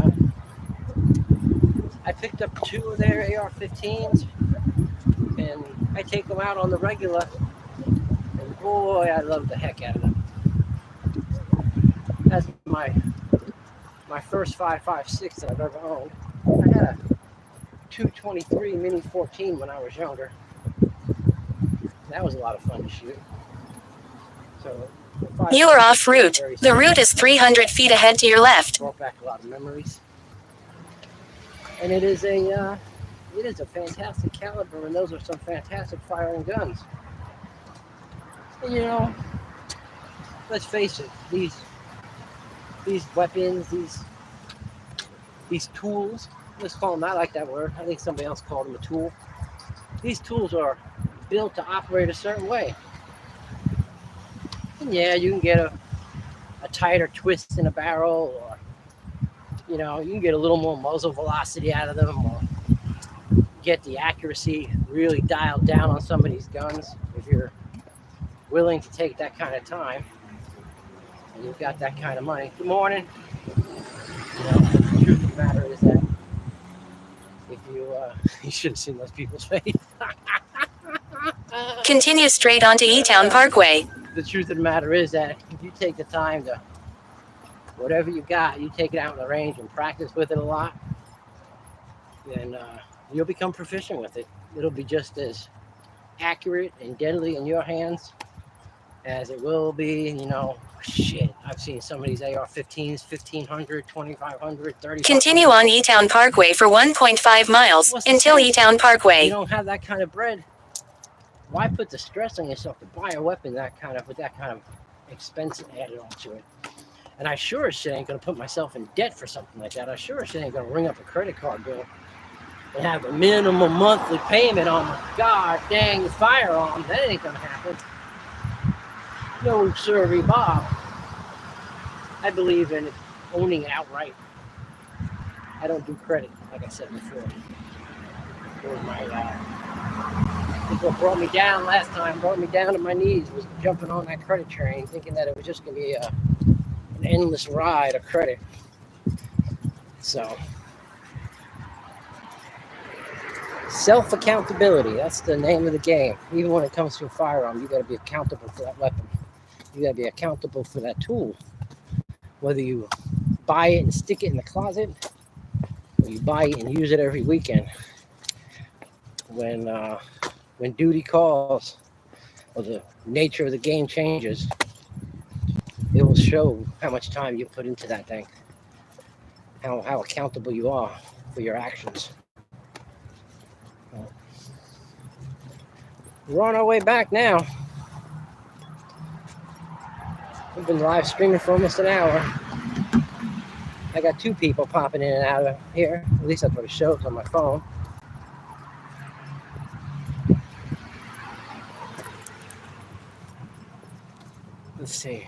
A: picked up two of their AR-15s, and I take them out on the regular, and boy, I love the heck out of them. That's my first 5.56 that I've ever owned. I had a 223 Mini 14 when I was younger. That was a lot of fun to shoot. So
B: you are off route. The route is 300 feet ahead to your left.
A: Brought back a lot of memories. And it is a fantastic caliber, and those are some fantastic firing guns. And you know, let's face it, these weapons, these tools, let's call them, I like that word. I think somebody else called them a tool. These tools are built to operate a certain way. And yeah, you can get a tighter twist in a barrel, or you know, you can get a little more muzzle velocity out of them, or get the accuracy really dialed down on some of these guns if you're willing to take that kind of time and you've got that kind of money. Good morning. You know, the truth of the matter is that if you you should have seen those people's face.
B: Continue straight onto E-Town Parkway.
A: The truth of the matter is that if you take the time to, whatever you got, you take it out in the range and practice with it a lot, then you'll become proficient with it. It'll be just as accurate and deadly in your hands as it will be, you know, shit. I've seen some of these AR-15s, 1500, 2500, 30.
B: Continue on E-Town Parkway for 1.5 miles until E-Town Parkway.
A: You don't have that kind of bread. Why put the stress on yourself to buy a weapon with that kind of expense added onto it? And I sure as shit ain't gonna put myself in debt for something like that. I sure as shit ain't gonna ring up a credit card bill and have a minimum monthly payment on my god dang firearm. That ain't gonna happen. No sirree, Bob. I believe in owning it outright. I don't do credit, like I said before. It was my I think what brought me down last time, brought me down to my knees, was jumping on that credit train, thinking that it was just gonna be an endless ride of credit. So, self-accountability, that's the name of the game. Even when it comes to a firearm, you gotta be accountable for that weapon. You gotta be accountable for that tool. Whether you buy it and stick it in the closet, or you buy it and use it every weekend. When duty calls, or the nature of the game changes, it will show how much time you put into that thing, how accountable you are for your actions. We're on our way back now. We've been live streaming for almost an hour. I got 2 people popping in and out of here. At least that's what it shows on my phone. Let's see.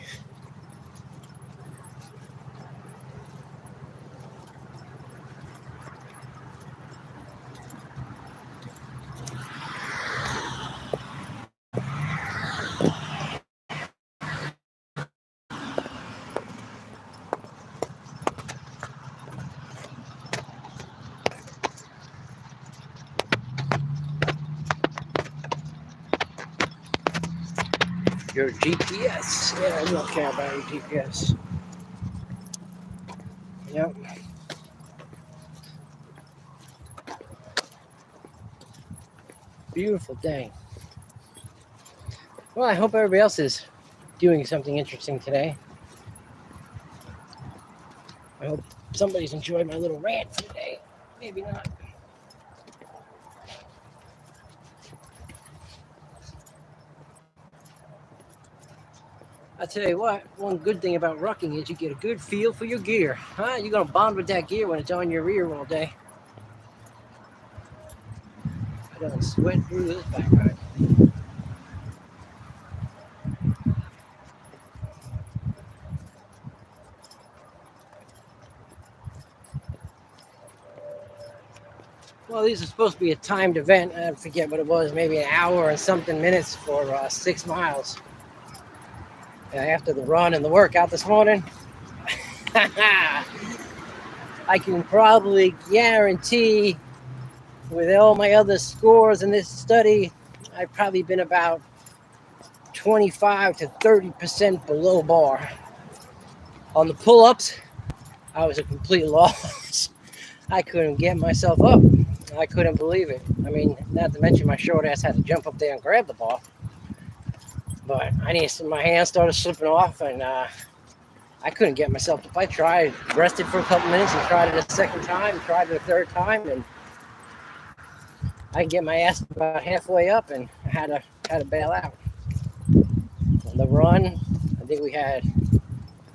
A: Your GPS. Yeah, I don't care about your GPS. Yep. Beautiful day. Well, I hope everybody else is doing something interesting today. I hope somebody's enjoyed my little rant for today. Maybe not. I tell you what, one good thing about rucking is you get a good feel for your gear. Huh? You're going to bond with that gear when it's on your rear all day. I don't sweat through this backpack. Well, these are supposed to be a timed event. I forget what it was, maybe an hour and something minutes for 6 miles. After the run and the workout this morning, I can probably guarantee with all my other scores in this study, I've probably been about 25 to 30% below bar. On the pull-ups, I was a complete loss. I couldn't get myself up. I couldn't believe it. I mean, not to mention my short ass had to jump up there and grab the bar. But my hands started slipping off, and I couldn't get myself up. I tried, rested for a couple minutes, and tried it a second time, tried it a third time, and I could get my ass about halfway up, and I had to bail out. On the run, I think we had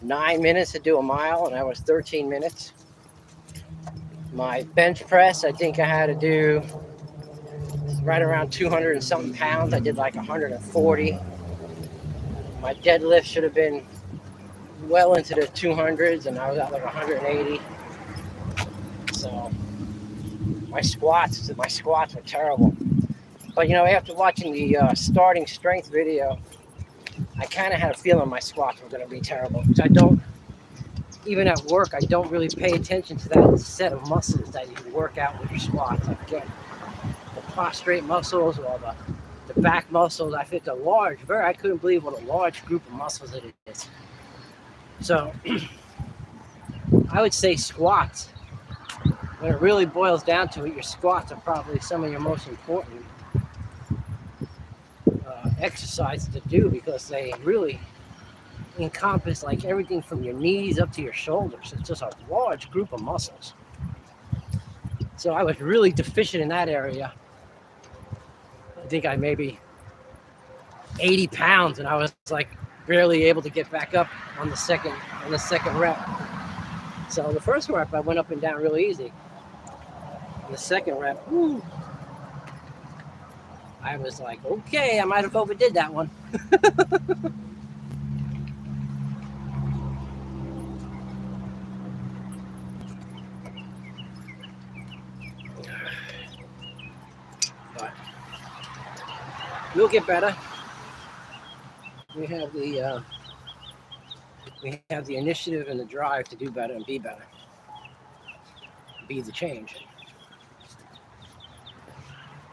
A: 9 minutes to do a mile, and I was 13 minutes. My bench press, I think I had to do right around 200 and something pounds. I did like 140. My deadlift should have been well into the 200s, and I was at like 180. So my squats are terrible. But after watching the starting strength video, I kind of had a feeling my squats were going to be terrible. Because I don't, even at work, I don't really pay attention to that set of muscles that you work out with your squats. I forget the prostrate muscles or the back muscles. I think they're large. I couldn't believe what a large group of muscles it is. So I would say squats. When it really boils down to it, your squats are probably some of your most important exercises to do, because they really encompass like everything from your knees up to your shoulders. It's just a large group of muscles. So I was really deficient in that area. I think I maybe 80 pounds, and I was like barely able to get back up on the second rep. So the first rep I went up and down really easy. And the second rep, I was like, okay, I might have overdid that one. But we'll get better. We have the initiative and the drive to do better and be better. Be the change.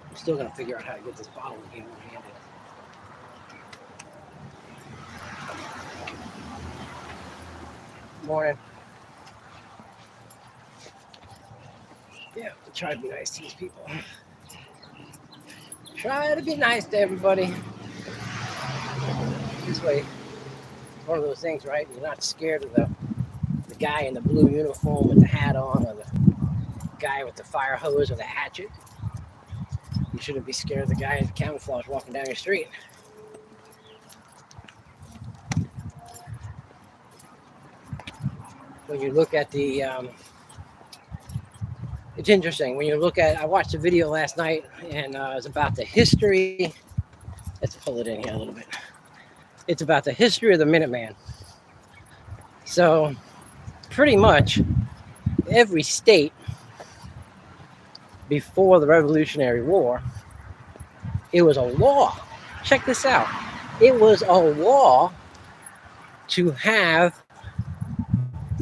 A: I'm still gonna figure out how to get this bottle again one-handed. Morning. Yeah, try to be nice to these people. Try to be nice to everybody. This way, it's one of those things, right? You're not scared of the guy in the blue uniform with the hat on, or the guy with the fire hose or the hatchet. You shouldn't be scared of the guy in camouflage walking down your street. When you look at the, it's interesting. When you look at, I watched a video last night, and it was about the history. Let's pull it in here a little bit. It's about the history of the MinuteMan. So, pretty much every state before the Revolutionary War, it was a law. Check this out. It was a law to have,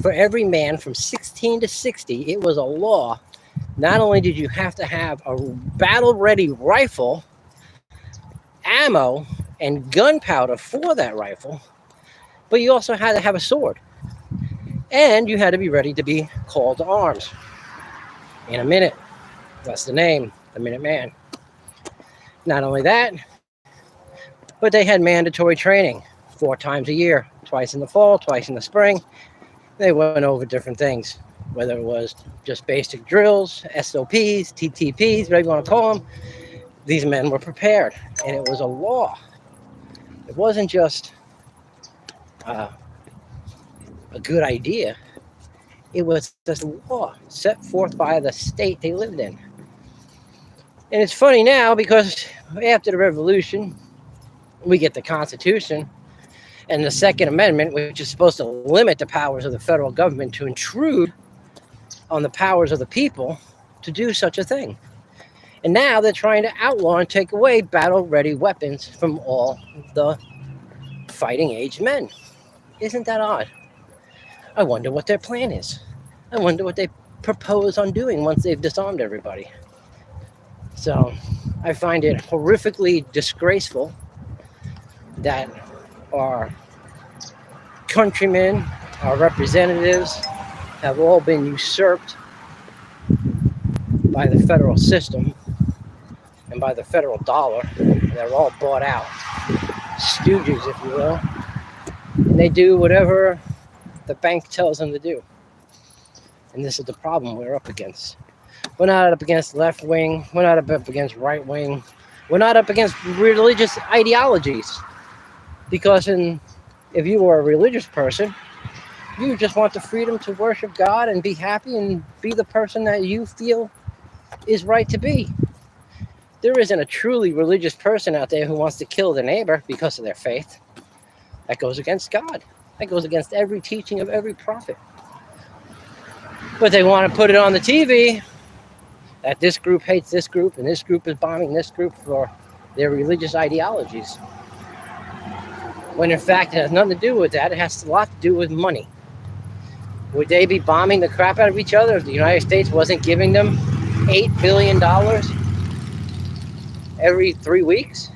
A: for every man from 16 to 60, it was a law. Not only did you have to have a battle-ready rifle, ammo, and gunpowder for that rifle, but you also had to have a sword. And you had to be ready to be called to arms in a minute. That's the name, the MinuteMan. Not only that, but they had mandatory training 4 times a year, twice in the fall, twice in the spring. They went over different things, whether it was just basic drills, SOPs, TTPs, whatever you want to call them. These men were prepared, and it was a law. It wasn't just a good idea. It was this law set forth by the state they lived in. And it's funny now, because after the Revolution, we get the Constitution and the Second Amendment, which is supposed to limit the powers of the federal government to intrude on the powers of the people to do such a thing. And now they're trying to outlaw and take away battle-ready weapons from all the fighting-age men. Isn't that odd? I wonder what their plan is. I wonder what they propose on doing once they've disarmed everybody. So I find it horrifically disgraceful that our countrymen, our representatives, have all been usurped by the federal system and by the federal dollar. They're all bought out. Stooges, if you will. And they do whatever the bank tells them to do. And this is the problem we're up against. We're not up against left wing. We're not up against right wing. We're not up against religious ideologies. Because if you were a religious person, you just want the freedom to worship God and be happy and be the person that you feel is right to be. There isn't a truly religious person out there who wants to kill their neighbor because of their faith. That goes against God. That goes against every teaching of every prophet. But they want to put it on the TV that this group hates this group and this group is bombing this group for their religious ideologies. When in fact it has nothing to do with that. It has a lot to do with money. Would they be bombing the crap out of each other if the United States wasn't giving them $8 billion every 3 weeks?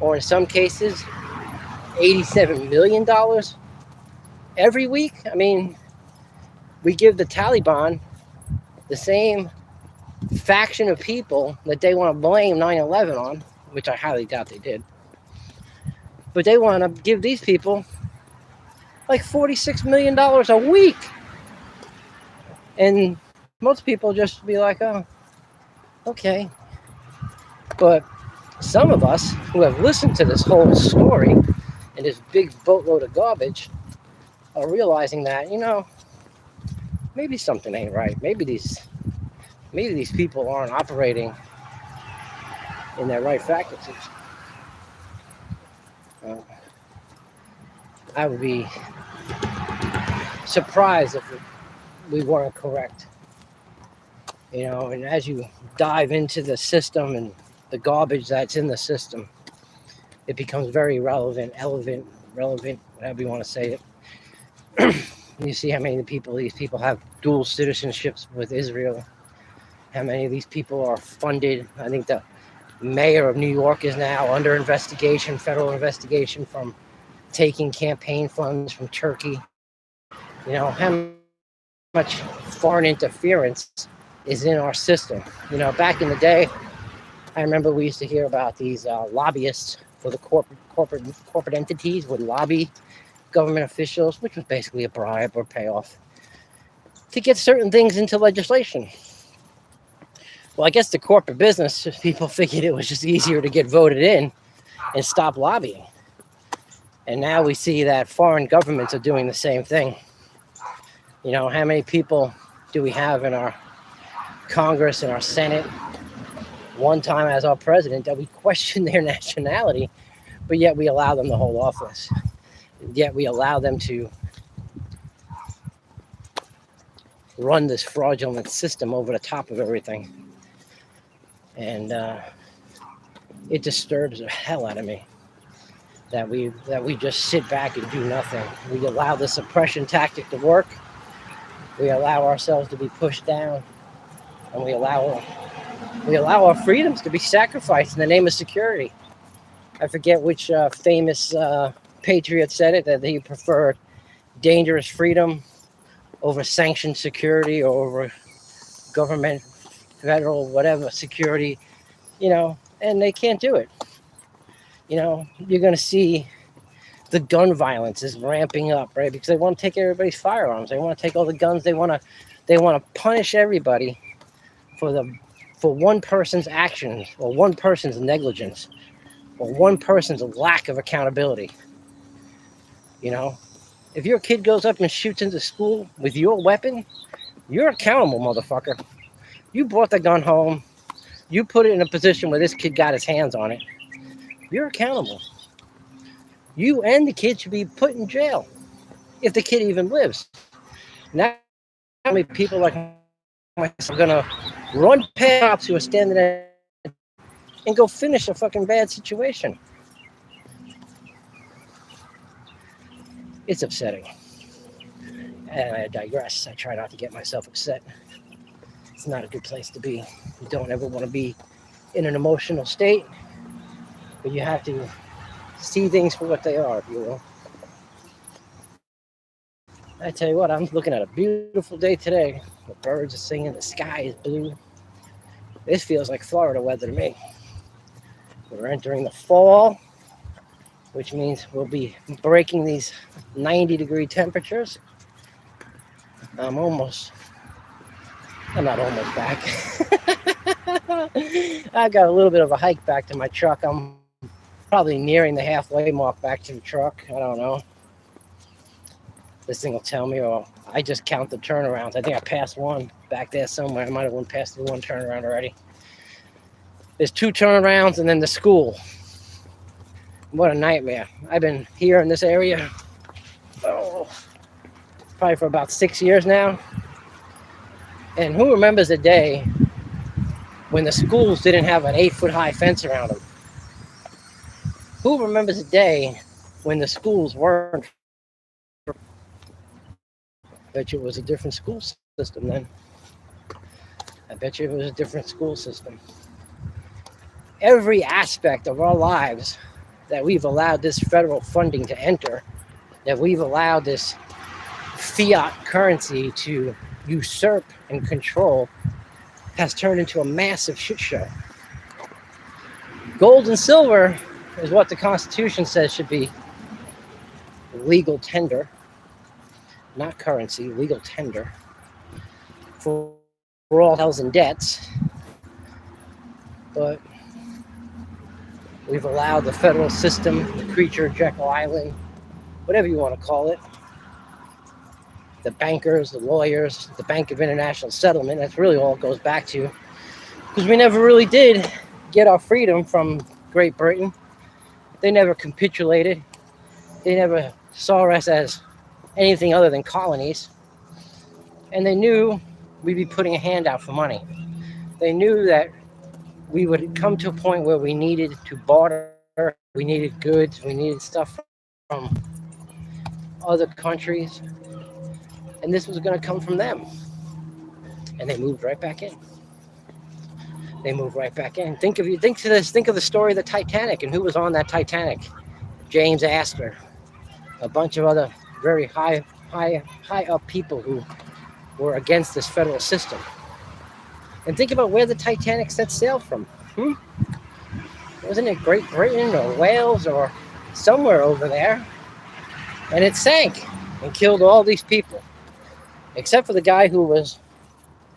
A: Or in some cases, $87 million every week? I mean, we give the Taliban the same faction of people that they want to blame 9/11 on, which I highly doubt they did. But they want to give these people like $46 million a week. And most people just be like, oh, okay. But some of us who have listened to this whole story and this big boatload of garbage are realizing that, maybe something ain't right. Maybe these people aren't operating in their right faculties. I would be surprised if we weren't correct. And as you dive into the system and the garbage that's in the system, it becomes very relevant, whatever you want to say it. You see how many these people have dual citizenships with Israel. How many of these people are funded. I think the mayor of New York is now under investigation, federal investigation, from taking campaign funds from Turkey. How much foreign interference is in our system. Back in the day, I remember we used to hear about these lobbyists for the corporate entities would lobby government officials, which was basically a bribe or payoff, to get certain things into legislation. Well, I guess the corporate business people figured it was just easier to get voted in and stop lobbying. And now we see that foreign governments are doing the same thing. How many people do we have in our Congress and our Senate, one time as our president, that we question their nationality, but yet we allow them to hold office. Yet we allow them to run this fraudulent system over the top of everything. And it disturbs the hell out of me that we just sit back and do nothing. We allow the suppression tactic to work. We allow ourselves to be pushed down, and we allow our freedoms to be sacrificed in the name of security. I forget which famous patriot said it, that he preferred dangerous freedom over sanctioned security or over government, federal, whatever security, and they can't do it. You're going to see the gun violence is ramping up, right? Because they want to take everybody's firearms. They want to take all the guns. They want to punish everybody for one person's actions or one person's negligence or one person's lack of accountability. If your kid goes up and shoots into school with your weapon, you're accountable, motherfucker. You brought the gun home. You put it in a position where this kid got his hands on it. You're accountable. You and the kid should be put in jail if the kid even lives. Now, how many people like myself are going to run past cops who are standing there and go finish a fucking bad situation? It's upsetting. And I digress. I try not to get myself upset. It's not a good place to be. You don't ever want to be in an emotional state, but you have to see things for what they are, if you will. I tell you what, I'm looking at a beautiful day today. The birds are singing, the sky is blue. This feels like Florida weather to me. We're entering the fall, which means we'll be breaking these 90-degree temperatures. I'm not almost back. I got a little bit of a hike back to my truck. I'm probably nearing the halfway mark back to the truck. I don't know. This thing will tell me, or I just count the turnarounds. I think I passed one back there somewhere. I might have went past the one turnaround already. There's 2 turnarounds and then the school. What a nightmare. I've been here in this area probably for about 6 years now. And who remembers the day when the schools didn't have an 8-foot high fence around them? Who remembers the day when the schools weren't? I bet you it was a different school system then. I bet you it was a different school system. Every aspect of our lives that we've allowed this federal funding to enter, that we've allowed this fiat currency to usurp and control, has turned into a massive shit show. Gold and silver is what the Constitution says should be legal tender, not currency, legal tender for all hells and debts. But we've allowed the federal system, the creature Jekyll Island, whatever you want to call it, the bankers, the lawyers, the Bank of International Settlement, that's really all it goes back to. Because we never really did get our freedom from Great Britain. They never capitulated. They never saw us as anything other than colonies. And they knew we'd be putting a hand out for money. They knew that we would come to a point where we needed to barter, we needed goods, we needed stuff from other countries, and this was going to come from them. And they moved right back in. They moved right back in. Think of the story of the Titanic and who was on that Titanic. James Astor, a bunch of other very high up people who were against this federal system. And think about where the Titanic set sail from. Wasn't it Great Britain or Wales or somewhere over there? And it sank and killed all these people, except for the guy who was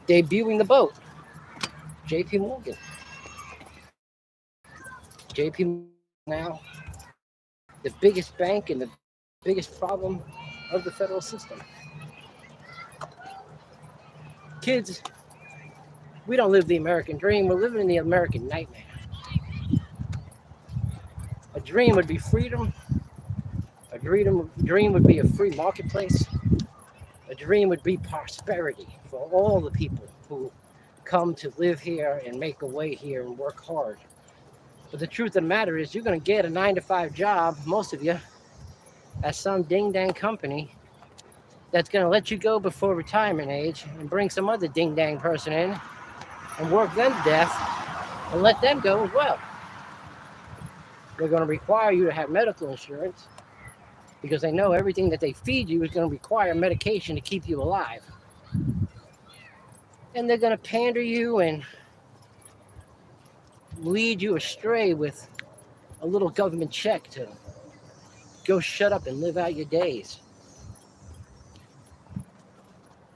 A: debuting the boat, J.P. Morgan. J.P. Morgan now the biggest bank and the biggest problem of the federal system. Kids, we don't live the American dream. We're living in the American nightmare. A dream would be freedom. A dream would be a free marketplace. A dream would be prosperity for all the people who come to live here and make a way here and work hard. But the truth of the matter is you're going to get a 9-to-5 job, most of you, at some ding-dang company that's going to let you go before retirement age and bring some other ding-dang person in and work them to death and let them go as well. They're going to require you to have medical insurance because they know everything that they feed you is going to require medication to keep you alive. And they're going to pander you and lead you astray with a little government check to go shut up and live out your days.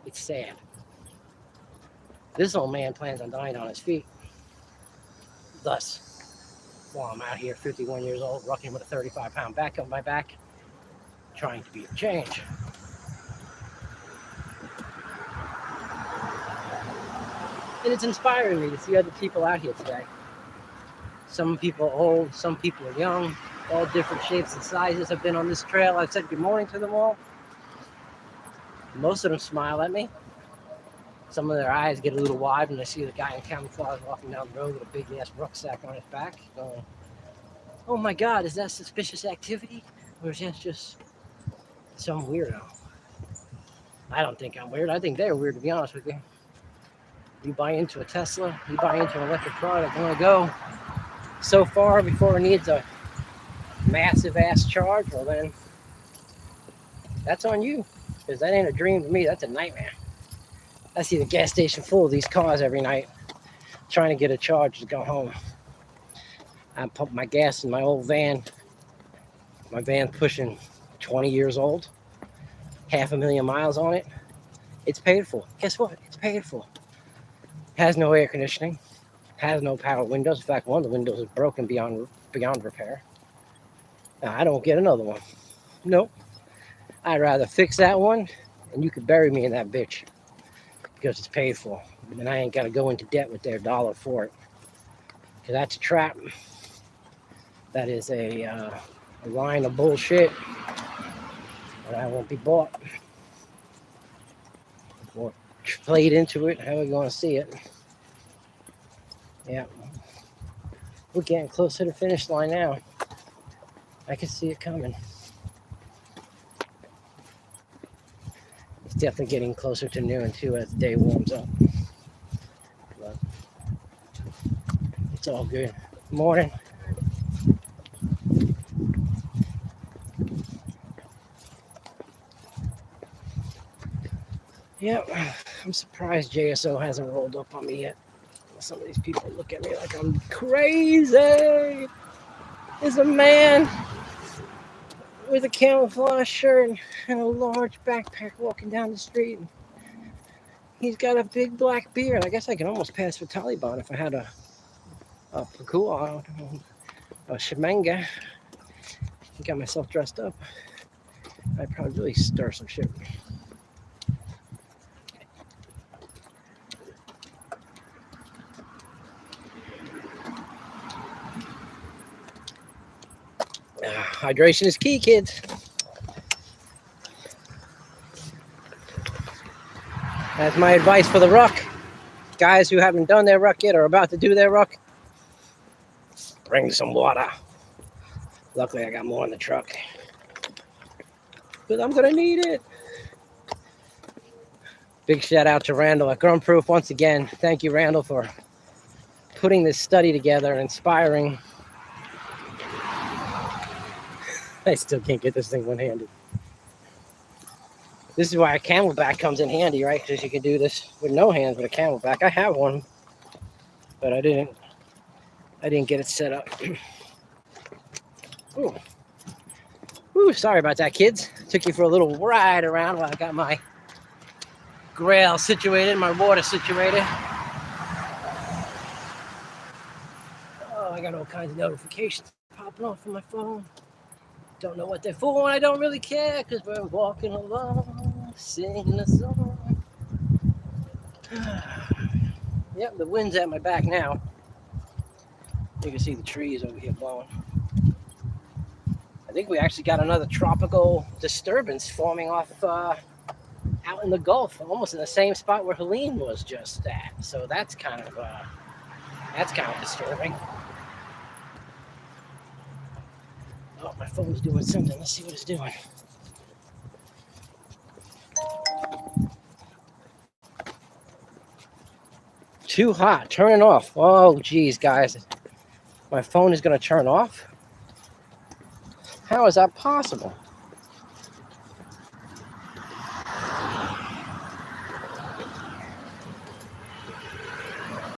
A: It's sad. This old man plans on dying on his feet. Thus, while I'm out here 51 years old, rocking with a 35-pound back on my back, trying to be a change. And it's inspiring me to see other people out here today. Some people are old, some people are young, all different shapes and sizes have been on this trail. I've said good morning to them all. Most of them smile at me. Some of their eyes get a little wide when they see the guy in camouflage walking down the road with a big ass rucksack on his back, going, "Oh my God, is that suspicious activity? Or is that just some weirdo?" I don't think I'm weird. I think they're weird, to be honest with you. You buy into a Tesla, you buy into an electric car that's going to go so far before it needs a massive ass charge, well then, that's on you. Because that ain't a dream to me, that's a nightmare. I see the gas station full of these cars every night trying to get a charge to go home. I pump my gas in my old van. My van's pushing 20 years old, 500,000 miles on it. It's paid for. Guess what? It's paid for. Has no air conditioning, has no power windows. In fact, one of the windows is broken beyond repair. Now, I don't get another one. Nope. I'd rather fix that one and you could bury me in that bitch because it's paid for. And I ain't got to go into debt with their dollar for it. Because that's a trap. That is a line of bullshit. And I won't be bought. played into it. How are we going to see it? Yeah. We're getting close to the finish line now. I can see it coming. It's definitely getting closer to noon too as the day warms up. But it's all good. Morning. Yep. I'm surprised JSO hasn't rolled up on me yet. Some of these people look at me like I'm crazy. There's a man with a camouflage shirt and a large backpack walking down the street. He's got a big black beard. I guess I can almost pass for Taliban if I had a pakua, a shemanga. Got myself dressed up. I'd probably really stir some shit. Hydration is key, kids. That's my advice for the ruck. Guys who haven't done their ruck yet or about to do their ruck, bring some water. Luckily, I got more in the truck. Because I'm going to need it. Big shout out to Randall at Grown Proof once again. Thank you, Randall, for putting this study together and inspiring. I still can't get this thing one-handed. This is why a camelback comes in handy, right? Because you can do this with no hands with a camelback. I have one, but I didn't get it set up. Ooh. Ooh, sorry about that, kids. Took you for a little ride around while I got my grail situated, my water situated. Oh, I got all kinds of notifications popping off on my phone. Don't know what they're for, and I don't really care because we're walking along, singing a song. Yep, the wind's at my back now. You can see the trees over here blowing. I think we actually got another tropical disturbance forming off out in the Gulf, almost in the same spot where Helene was just at. So that's kind of disturbing. Oh, my phone's doing something. Let's see what it's doing. Too hot. Turn it off. Oh, geez, guys. My phone is going to turn off? How is that possible?